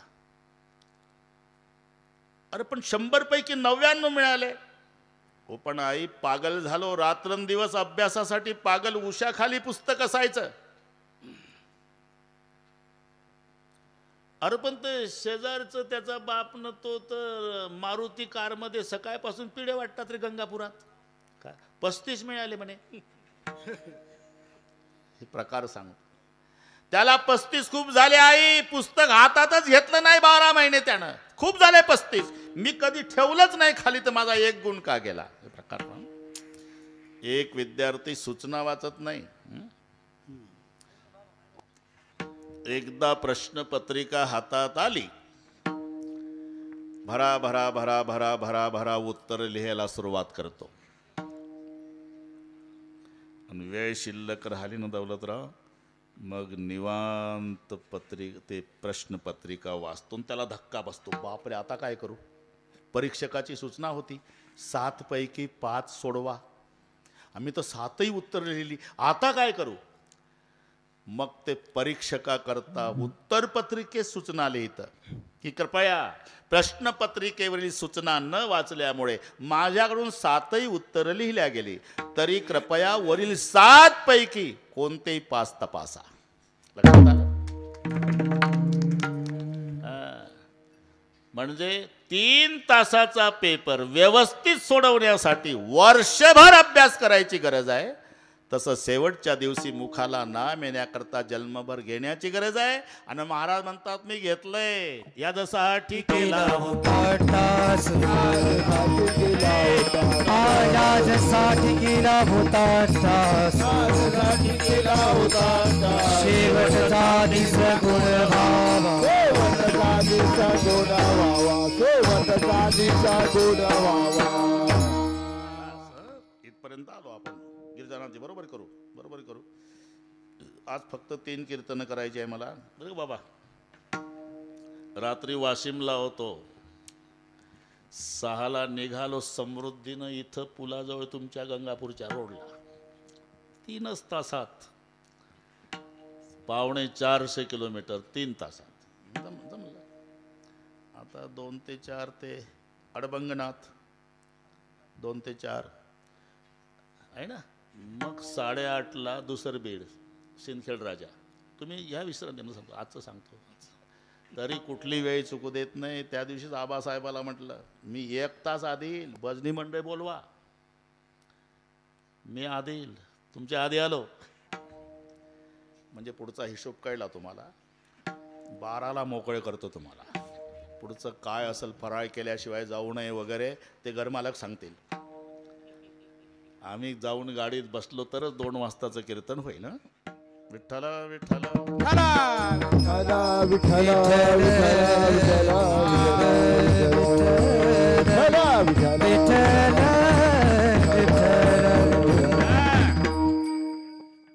अरे पण 100 पैकी 99 मिळाले. हो पण आई पागल झालो, रात्रंदिवस अभ्यासासाठी पागल, उशाखाली पुस्तक असायचं. अरे पण ते शेजारचं त्याचा बाप न तो तर मारुती कारमध्ये सकाळपासून पिढे वाटतात रे गंगापुरात. काय 35 मिळाले म्हणे. हे प्रकार सांगतो. त्याला 35 खूप झाले आई, पुस्तक हातातच घेतलं नाही 12 महिने त्यानं. खूप झाले 35, मी कधी ठेवलंच नाही खाली तर माझा 1 गुण का गेला? हे प्रकार. एक विद्यार्थी सूचना वाचत नाही. एकदा प्रश्नपत्रिका हातात आली, भरा भरा भरा भरा भरा भरा उत्तर लिहायला सुरुवात करतो. आणि वेळ शिल्लक राहिली ना दौलतराव, मग निवांत ते प्रश्नपत्रिका वाचतो. त्याला धक्का बसतो, बापरे आता काय करू? परीक्षकाची सूचना होती 7 पैकी 5 सोडवा. आम्ही तर 7ही उत्तर लिहिली, आता काय करू? मग ते परीक्षकाकरता उत्तरपत्रिकेत सूचना लिहितं की कृपया प्रश्नपत्रिकेवरील सूचना न वाचल्यामुळे माझ्याकडून 7ही उत्तर लिहिल्या गेली, तरी कृपया वरील 7 पैकी कोणतेही 5 तपासा. लक्षात आलं? म्हणजे 3 तासाचा पेपर व्यवस्थित सोडवण्यासाठी वर्षभर अभ्यास करायची गरज आहे. तसं शेवटच्या दिवशी मुखाला नाम येण्याकरता जन्मभर घेण्याची गरज आहे. आणि महाराज म्हणतात मी घेतलंय या जसा केला होता माझ्यासाठी केला होता टास माझ्यासाठी केला होता टास. शेवटचा दिस गुण व्हावा शेवटचा दिवसा गोडा व्हावा शेवटचा दिवसा गोडा व्हावा. इथपर्यंत आलो आपण. गिरिजानाची बरोबर करू, बरोबर करू. आज फक्त 3 कीर्तन करायची आहे मला. बरं का बाबा, रात्री वाशिमला होतो, 6ला निघालो समृद्धीनं इथं पुलाजवळ तुमच्या गंगापूरच्या रोडला. 3च तासात 450 किलोमीटर 3 तासात जमलं. आता 2 ते 4 ते अडबंगनाथ, 2 ते 4 आहे ना. मग 8:30ला दुसरं बीड सिंदखेड राजा. तुम्ही ह्या विसरून सांगतो, आजचं सांगतो. तरी कुठली वेळ चुकू देत नाही. त्या दिवशीच आबासाहेबाला म्हटलं, मी 1 तास आधी येईल, भजनी मंडळ बोलवा. मी आधी येईल, तुमच्या आधी आलो. म्हणजे पुढचा हिशोब कळला तुम्हाला. 12ला मोकळे करतो तुम्हाला. पुढचं काय असेल, फराळ केल्याशिवाय जाऊ नये वगैरे ते घरमालक सांगतील. आम्ही जाऊन गाडीत बसलो तरच 2 वाजताचं कीर्तन होईल. विठ्ठल विठ्ठल विठ्ठला विठ्ठला विठ्ठला विठ्ठला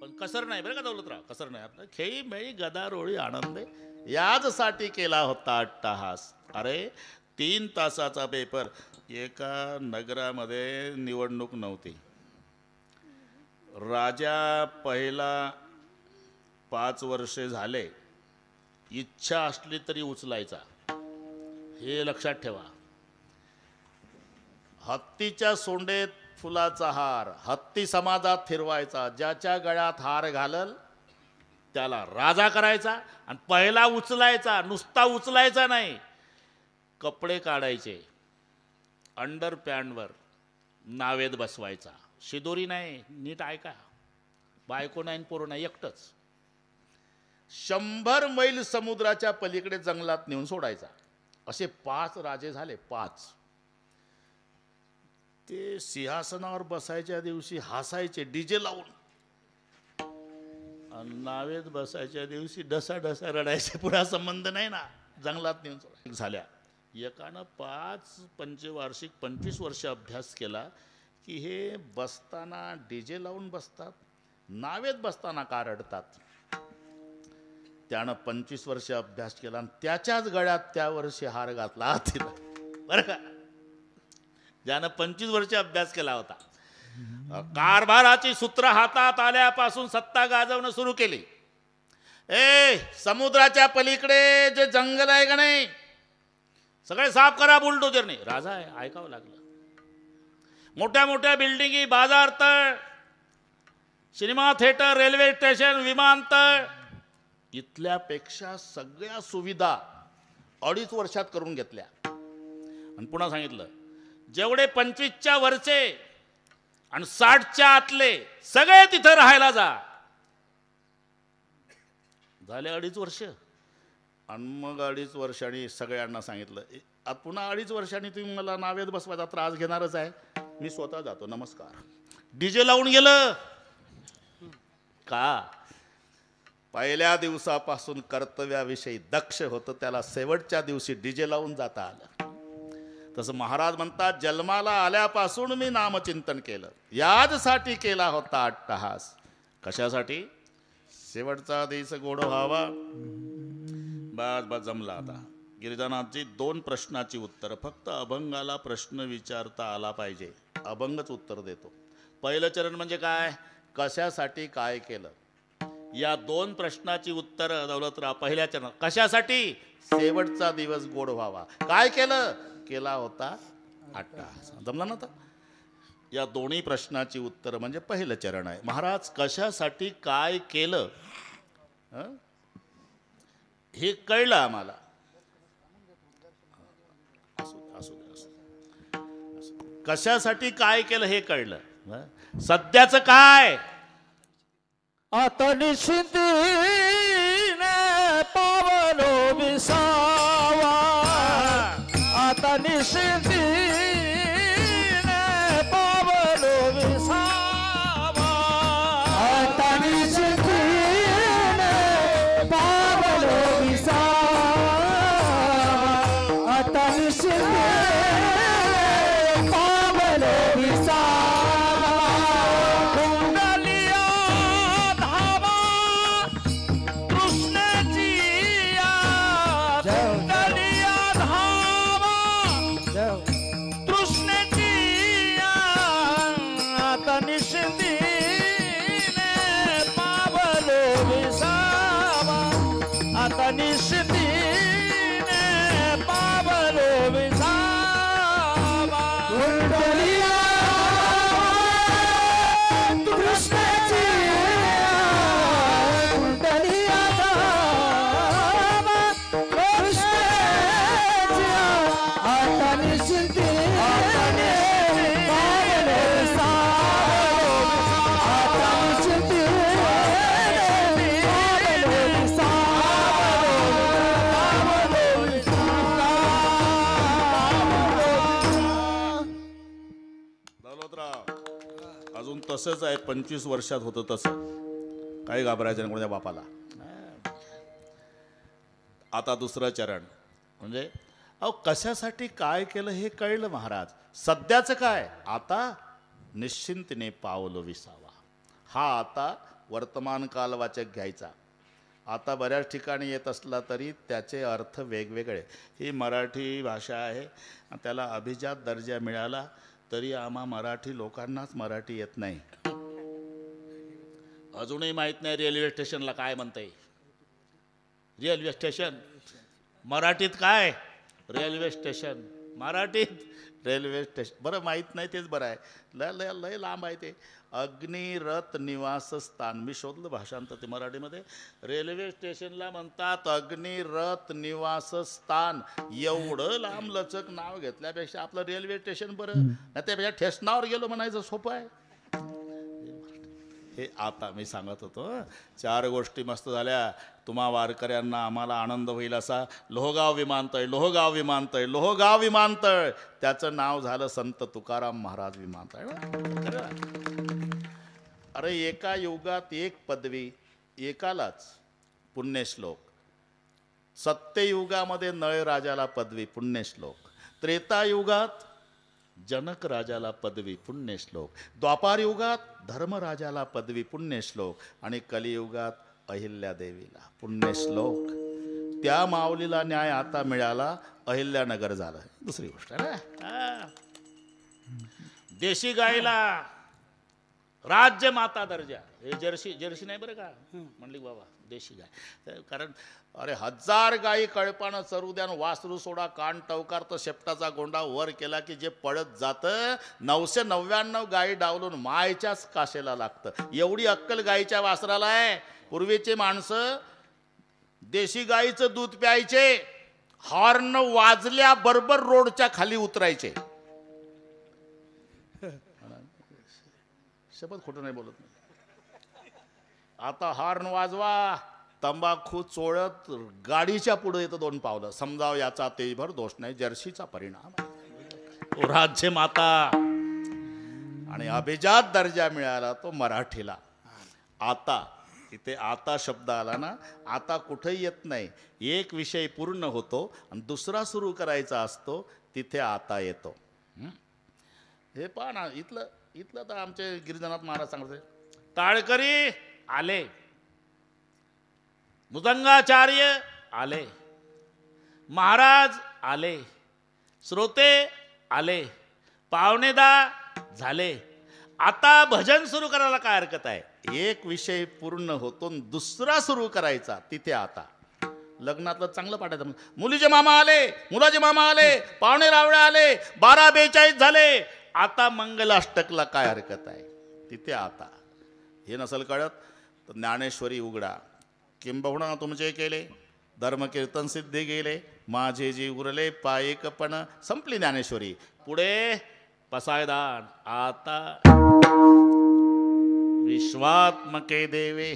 पण कसर नाही बरं का दौलतराव, कसर नाही. आपलं खेळी मेळी गदारोळी आनंद याचसाठी केला होता अट्टहास. अरे 3 तासाचा पेपर. एका नगरामध्ये निवडणूक नव्हती. राजा पहिला 5 वर्षे झाले, इच्छा असली तरी उचलायचा. हे लक्षात ठेवा. हत्तीच्या सोंडेत फुलाचा हार हत्ती समाजात फिरवायचा. ज्याच्या गळ्यात हार घालल त्याला राजा करायचा. आणि पहिला उचलायचा, नुसता उचलायचा नाही, कपडे काढायचे, अंडर पॅन्टवर नावेद बसवायचा. शिदोरी नाही, नीट ऐका. बायको नाही, पोरं नाही, एकटंच. 100 मैल समुद्राच्या पलीकडे जंगलात नेऊन सोडायचा. असे 5 राजे झाले. 5. ते सिंहासनावर बसायच्या दिवशी हसायचे डीजे लावून, आणि नावेत बसायच्या दिवशी डसा डसा रडायचे. पुढा संबंध नाही ना, जंगलात नेऊन सोडायचे. झाल्या. एकानं 5 पंचवार्षिक 25 वर्ष अभ्यास केला की हे बसताना डीजे लावून बसतात, नावेत बसताना का रडतात. त्यानं 25 वर्ष अभ्यास केला आणि त्याच्याच गळ्यात त्या वर्षी हार घातला तिला. बरं का, ज्यानं 25 वर्ष अभ्यास केला होता. कारभाराची सूत्र हातात आल्यापासून सत्ता गाजवणं सुरू केली. समुद्राच्या पलीकडे जे जंगल आहे का नाही, सगळे साफ करा बुलडोजरने. राजा आहे, ऐकावं लागलं. मोठ्या मोठ्या बिल्डिंगी, बाजारतळ, सिनेमा थिएटर, रेल्वे स्टेशन, विमानतळ, इथल्यापेक्षा सगळ्या सुविधा 2.5 वर्षात करून घेतल्या. आणि पुन्हा सांगितलं, जेवढे 25च्या वरचे आणि 60च्या आतले सगळे तिथं राहायला जा. झाले 2.5 वर्ष. आणि मग 2.5 वर्षांनी सगळ्यांना सांगितलं, आता पुन्हा 2.5 वर्षांनी तुम्ही मला नावेत बसवायचा त्रास घेणारच आहे, मी स्वतः जातो, नमस्कार. डीजे लावून गेलं. का? पहिल्या दिवसापासून कर्तव्याविषयी दक्ष होतं, त्याला शेवटच्या दिवशी डीजे लावून जाता आलं. तसं महाराज म्हणतात, जन्माला आल्यापासून मी नामचिंतन केलं. याचसाठी केला होता अट्टहास. कशासाठी? शेवटचा दिवस गोड व्हावा. बस बस जमला. आता गिरिजानाथजी 2 प्रश्नाची उत्तर. फक्त अभंगाला प्रश्न विचारता आला पाहिजे, अभंगच उत्तर देतो. पहिलं चरण म्हणजे काय? कशासाठी काय केलं. या 2 प्रश्नाची उत्तर दौलतराव. पहिल्या चरण कशासाठी? शेवटचा दिवस गोड व्हावा. काय केलं? केला होता अट्टहास. जमला ना. आता या दोन्ही प्रश्नाची उत्तर म्हणजे पहिलं चरण आहे. महाराज कशासाठी काय केलं हे कळलं आम्हाला. कशासाठी काय केलं हे कळलं. सध्याचं काय? आता निश्चिंतीने पावलो विसावा. आता निश्चिंतीने पावलो अजून तसंच आहे, 25 वर्षात होतं तसं, काही घाबरायचं नाही कोणत्या बापाला. आता दुसरं चरण म्हणजे अहो कशासाठी काय केलं हे कळलं महाराज. सध्याचं काय, आता निश्चिंतीने पावलं विसावा. हा आता वर्तमान कालवाचक घ्यायचा. आता बऱ्याच ठिकाणी येत असला तरी त्याचे अर्थ वेगवेगळे. ही मराठी भाषा आहे, त्याला अभिजात दर्जा मिळाला तरी आम्हा मराठी लोकांनाच मराठी येत नाही. अजूनही माहीत नाही रेल्वे स्टेशनला काय म्हणता येईल. रेल्वे स्टेशन मराठीत काय, रेल्वे स्टेशन मराठीत रेल्वे स्टेशन. बरं माहीत नाही तेच बरं आहे. लय लय लय लांब आहे ते. अग्निरथ निवासस्थान मी शोधलं भाषांतर ते मराठीमध्ये. रेल्वे स्टेशनला म्हणतात अग्निरथ निवासस्थान. एवढं लांब लचक नाव घेतल्यापेक्षा आपलं रेल्वे स्टेशन बरं, नाही त्यापेक्षा ठेसनावर गेलो म्हणायचं सोपं आहे. हे आता मी सांगत होतो. 4 गोष्टी मस्त झाल्या. तुम्हा वारकऱ्यांना आम्हाला आनंद होईल असा. लोहगाव विमानतळ, लोहगाव विमानतळ, लोहगाव विमानतळ, त्याचं नाव झालं संत तुकाराम महाराज विमानतळ. अरे एका युगात एक पदवी, एकालाच पुण्यश्लोक. सत्ययुगामध्ये नळ राजाला पदवी, पुण्यश्लोक. त्रेतायुगात जनक राजाला पदवी, पुण्यश्लोक. द्वापार युगात धर्मराजाला पदवी, पुण्यश्लोक. आणि कलियुगात अहिल्यादेवीला पुण्यश्लोक. त्या माऊलीला न्याय आता मिळाला, अहिल्यानगर झालं. दुसरी गोष्ट आहे ना, देशी गायला राज्य माता दर्जा. हे जर्सी जर्सी नाही बरं का म्हणली बाबा, देशी गाय. कारण अरे 1000 गायी कळपानं चरू द्या, वासरू सोडा कान टवकार, तर शेपटाचा गोंडा वर केला की जे पळत जातं 999 गायी डावलून मायच्याच काशेला लागतं. एवढी अक्कल गायीच्या वासराला आहे. पूर्वीचे माणसं देशी गायीचं दूध प्यायचे, हॉर्न वाजल्याबरोबर रोडच्या खाली उतरायचे. शपथ खोटं नाही बोलत नाही. आता हॉर्न वाजवा, तंबाखू चोळत गाडीच्या पुढे येतं 2 पावलं. समजाव याचा तेजभर दोष नाही, जर्सीचा परिणाम. तो राज्य माता. आणि अभिजात दर्जा मिळाला तो मराठीला. आता इथे आता शब्द आला ना, आता कुठेही येत नाही. एक विषय पूर्ण होतो आणि दुसरा सुरू करायचा असतो, तिथे आता येतो. हे पहा ना, इथलं तर आमचे गिरिजनाथ महाराज सांगते, टाळकरी आले, मृदंगाचार्य आले, महाराज आले, श्रोते आले, पावणेदार झाले. आता भजन सुरू करायला काय हरकत आहे. एक विषय पूर्ण होतो, दुसरा सुरू करायचा, तिथे आता. लग्नातलं चांगलं पाठायचं. मुलीचे मामा आले, मुलाचे मामा आले, पाहुणे रावळे आले, 12:42 झाले. आता मंगलाष्टकला काय हरकत आहे, तिथे आता. हे नसेल कळत तर ज्ञानेश्वरी उघडा. किंबहुना तुमचे केले धर्मकीर्तन सिद्धी गेले, माझे जी उरले पायकपण. संपली ज्ञानेश्वरी. पुढे पसायदान. आता विश्वात्मके देवे.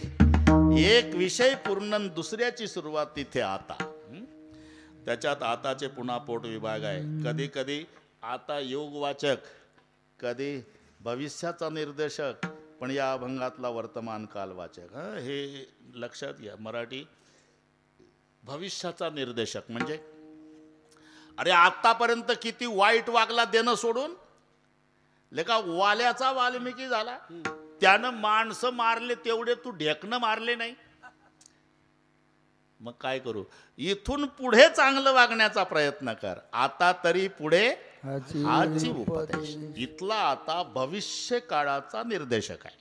एक विषय पूर्ण, दुसऱ्याची सुरुवात, तिथे आता. त्याच्यात आताचे पुन्हा पोट विभाग आहे. कधी कधी आता योगवाचक, कधी भविष्याचा निर्देशक, पण या अभंगातला वर्तमान कालवाचक. हे लक्षात घ्या. मराठी भविष्याचा निर्देशक म्हणजे अरे आतापर्यंत किती वाईट वागला देणं सोडून. लेका वाल्याचा वाल्मिकी झाला, त्यानं माणसं मारले तेवढे तू ढेकणं मारले नाही. मग काय करू. इथून पुढे चांगलं वागण्याचा प्रयत्न कर. आता तरी पुढे हाची उपदेश. इथला आता भविष्य काळाचा निर्देशक आहे.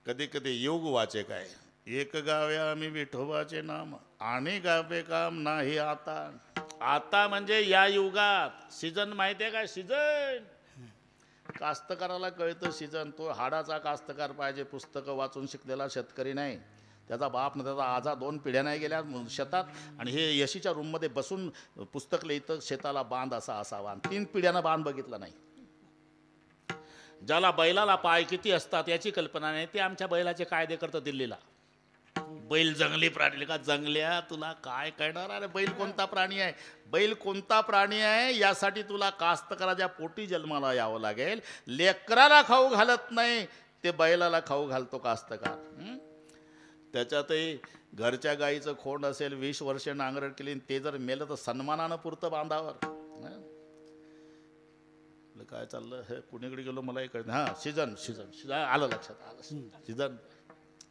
कधी कधी योग वाचक आहे. एक गावे आम्ही विठोबाचे नाम, आणि गावे काम नाही आता. आता म्हणजे या युगात. सीजन माहिती आहे का, सीजन. कास्तकाराला कळतं सीजन. तो हाडाचा कास्तकार पाहिजे, पुस्तकं वाचून शिकलेला शेतकरी नाही. त्याचा बाप न त्याचा आजा 2 पिढ्या नाही गेल्या शेतात, आणि हे यशीच्या रूममध्ये बसून पुस्तक लिहितं, शेताला बांध असा असावा. 3 पिढ्यानं बांध बघितला नाही. ज्याला बैलाला पाय किती असतात याची कल्पना नाही, ते आमच्या बैलाचे कायदे करतं दिल्लीला. बैल जंगली प्राणी का जंगल्या तुला काय कळणार? अरे बैल कोणता प्राणी आहे? बैल कोणता प्राणी आहे यासाठी तुला कास्तकाराच्या पोटी जन्माला यावं लागेल. लेकराला खाऊ घालत नाही ते बैलाला खाऊ घालतो कास्तकार. त्याच्यातही घरच्या गाईचं खोंड असेल 20 वर्ष नांगरट केली ते जर मेलं तर सन्मानानं पुरतं बांधावर. काय चाललं हे कुणीकडे गेलो मला कळत. हां सीझन सीझन सीझन आलं लक्षात आलं.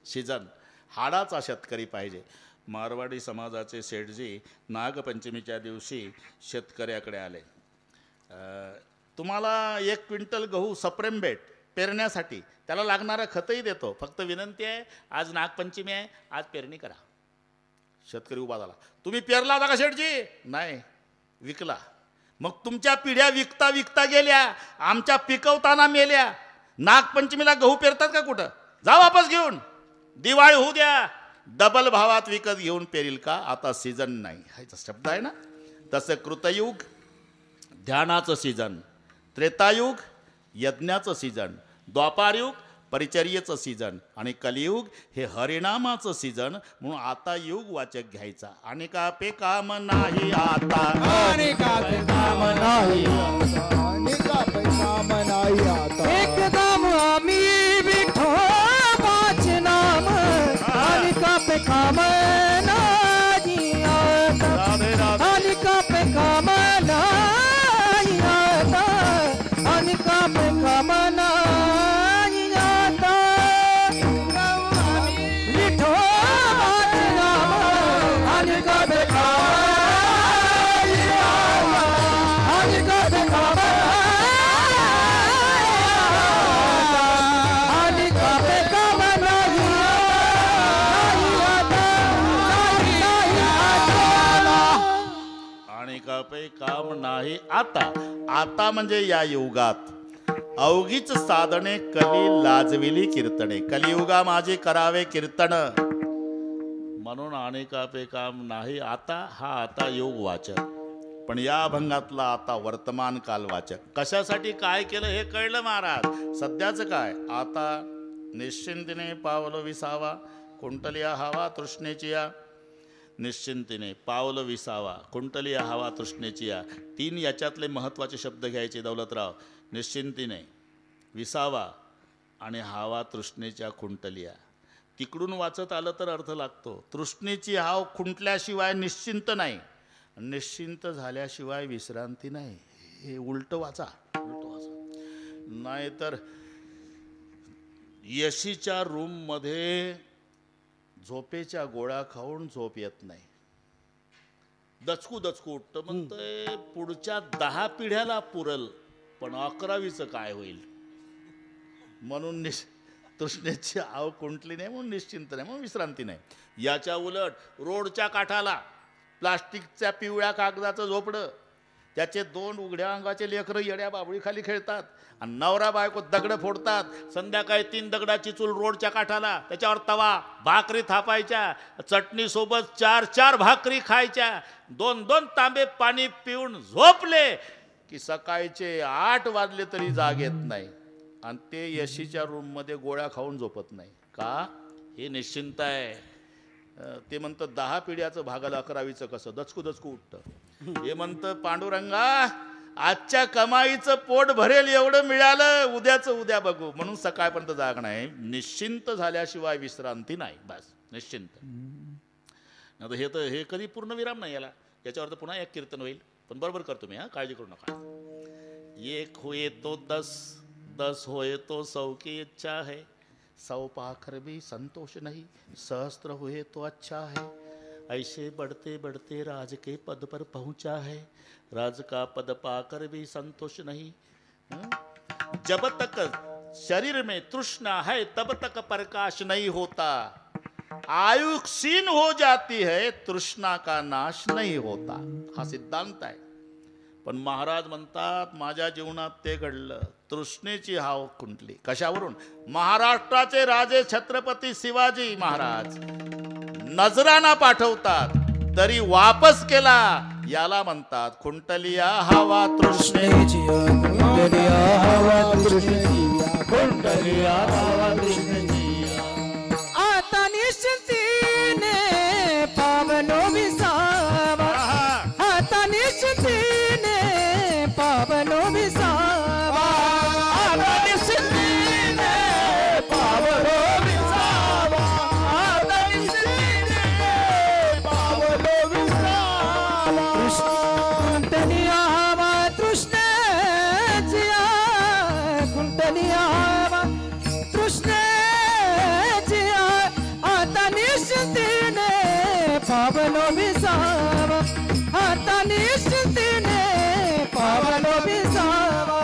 सीझन हाडाचा शेतकरी पाहिजे. मारवाडी समाजाचे सेठजी नागपंचमीच्या दिवशी शेतकऱ्याकडे आले. तुम्हाला 1 क्विंटल गहू सप्रेम भेट पेरण्यासाठी त्याला लागणारं खतही देतो. फक्त विनंती आहे आज नागपंचमी आहे आज पेरणी करा. शेतकरी उभा झाला. तुम्ही पेरला होता का शेठजी? नाही विकला. मग तुमच्या पिढ्या विकता विकता गेल्या आमच्या पिकवताना मेल्या. नागपंचमीला गहू पेरतात का कुठं? जा वापस घेऊन. दिवाळी होऊ द्या डबल भावात विकत घेऊन पेरील का? आता सीझन नाही हा शब्द आहे ना. तसं कृतयुग ध्यानाचं सीझन, त्रेतायुग यज्ञाचं सीझन, द्वापारयुग परिचर्येचं सीझन आणि कलियुग हे हरिनामाचं सीझन. म्हणून आता युग वाचक घ्यायचा. आणि का पे काम नाही आता, आणि का पे काम नाही आता, आणि का पे काम नाही आता. एकदम आम्ही विठोबाचे नाम आणि का पे काम नाही आता, राधे राधे. आणि का पे काम नाही आता, आणि का पे काम नाही आता. विठोबाचे नाम आणि का पे काम नाही आता, आणि का पे काम आणि का पे काम नाही आता, नाही आता. आणि का पे काम नाही आता. आता म्हणजे या युगात अवघीच साधने कली लाजविली कीर्तने. कलियुगा माझे करावे कीर्तन. म्हणून आणि का पे काम नाही आता हा आता योग वाचक. पण या अभंगातला आता वर्तमान काल वाचक. कशासाठी काय केलं हे कळलं महाराज. सध्याचं काय आता निश्चिंतीने पावलं विसावा कुंटलिया हवा तृष्णेची या. निश्चिंतीने पावलं विसावा कुंटलिया हवा तृष्णेची या. 3 याच्यातले महत्त्वाचे शब्द घ्यायचे दौलतराव. निश्चिंतीने विसावा आणि हावा तृष्णेच्या खुंटलिया. तिकडून वाचत आलं तर अर्थ लागतो. तृष्णेची हाव खुंटल्याशिवाय निश्चिंत नाही, निश्चिंत झाल्याशिवाय विश्रांती नाही. हे उलट वाचा, उलट वाचा. नाहीतर यशीच्या रूममध्ये झोपेच्या गोळ्या खाऊन झोप येत नाही. दचकू दचकू उठतं. म्हणतंय पुढच्या 10 पिढ्याला पुरल पण 11वीचं काय होईल. म्हणून तृष्णेची आव कुंटली नाही म्हणून निश्चिंत नाही म्हणून विश्रांती नाही. याच्या उलट रोडच्या काठाला प्लास्टिकच्या पिवळ्या कागदाचं झोपडं, त्याचे 2 उघड्या अंगाचे लेकरं येड्या बाबळीखाली खेळतात आणि नवरा बायको दगडं फोडतात. संध्याकाळी 3 दगडाची चूल रोडच्या काठाला, त्याच्यावर तवा, भाकरी थापायच्या, चटणीसोबत 4-4 भाकरी खायच्या, 2-2 तांबे पाणी पिऊन झोपले की सकाळचे 8 वाजले तरी जाग येत नाही. आणि ते यशीच्या रूममध्ये गोळ्या खाऊन झोपत नाही का? हे निश्चिंत आहे. ते म्हणतं 10 पिढ्याचं भागलं 11वीचं कसं? दचकू दचकू उठतं. हे म्हणतं पांडुरंगा आजच्या कमाईचं पोट भरेल एवढं मिळालं, उद्याचं उद्या बघू. म्हणून सकाळपर्यंत जाग नाही. निश्चिंत झाल्याशिवाय विश्रांती नाही. बस निश्चिंत. आता हे तर हे कधी पूर्ण विराम नाही याला. याच्यावर तर पुन्हा 1 कीर्तन होईल. पण बरोबर करतो मी. काळजी करू नका. 1 होए तो 10, 10 होए तो 100 की इच्छा है. 100 पाकर भी संतोष नहीं, सहस्त्र हुए तो अच्छा है. ऐसे बढ़ते बढ़ते राज के पद पर पहुंचा है. राज का पद पाकर भी संतोष नहीं. जब तक शरीर में तृष्णा है तब तक प्रकाश नहीं होता. आयु क्षीण हो जाती है, तृष्णा का नाश नहीं होता. हा सिद्धांत आहे. पण महाराज म्हणतात माझ्या जीवनात ते घडलं. तृष्णेची हाव खुंटली. कशावरून? महाराष्ट्राचे राजे छत्रपती शिवाजी महाराज नजराना पाठवतात तरी वापस केला. याला म्हणतात खुंटलिया हवा तृष्णेची. कुंटलिया हवा तृष्णेची, खुंटलिया हवा तृष्णेची. आता निश्चिंती पावलो विसावा आता निश्चितीने पावलो विसावा आता निश्चितीने पावलो विसावा कुंटली आवा तृष्णेची कुंटली आवा तृष्णेची आता निश्चितीने पावलो विसावा आता निश्चितीने पावलो विसावा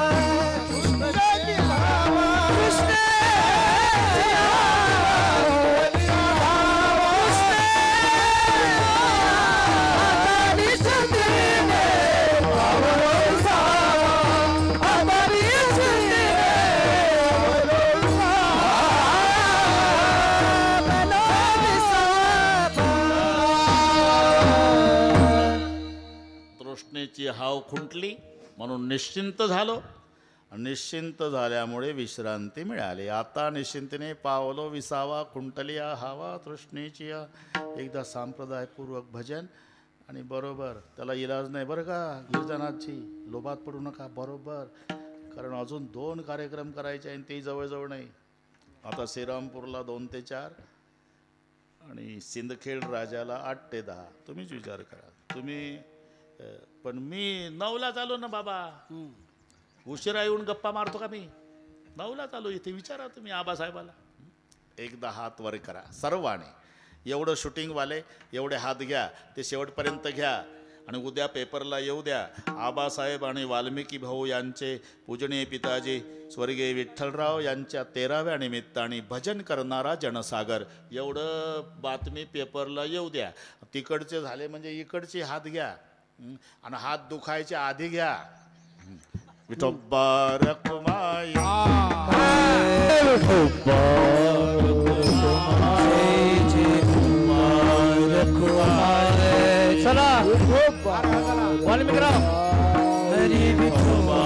कृष्णाची भावा कृष्णेची आता निश्चितीने पावलो विसावा आता निश्चितीने तृष्णेची हाव खुंटली म्हणून निश्चिंत झालो. निश्चिंत झाल्यामुळे विश्रांती मिळाली. आता निश्चिंतीने पावलो विसावा खुंटली हावा तृष्णेची. एकदा संप्रदायपूर्वक भजन आणि बरोबर त्याला इलाज नाही बरं का गिरजानाथजी, लोभात पडू नका बरोबर, कारण अजून 2 कार्यक्रम करायचे आणि तेही जवळजवळ नाही. आता श्रीरामपूरला 2 ते 4 आणि सिंदखेड राजाला 8 ते 10. तुम्हीच विचार करा. तुम्ही पण मी 9ला चालू ना बाबा, उशिरा येऊन गप्पा मारतो का मी? 9ला चालू. इथे विचारा तुम्ही आबासाहेबाला. एकदा हात वर करा सर्वांनी. एवढं शूटिंगवाले एवढे हात घ्या, ते शेवटपर्यंत घ्या आणि उद्या पेपरला येऊ द्या. आबासाहेब आणि वाल्मिकी भाऊ यांचे पूजनीय पिताजी स्वर्गीय विठ्ठलराव यांच्या 13व्या निमित्ताने भजन करणारा जनसागर, एवढं बातमी पेपरला येऊ द्या. तिकडचे झाले म्हणजे इकडचे हात घ्या आणि हात दुखायच्या आधी घ्या. विठोबा रखुमाई चला वाल्मिकराव हरी विठोबा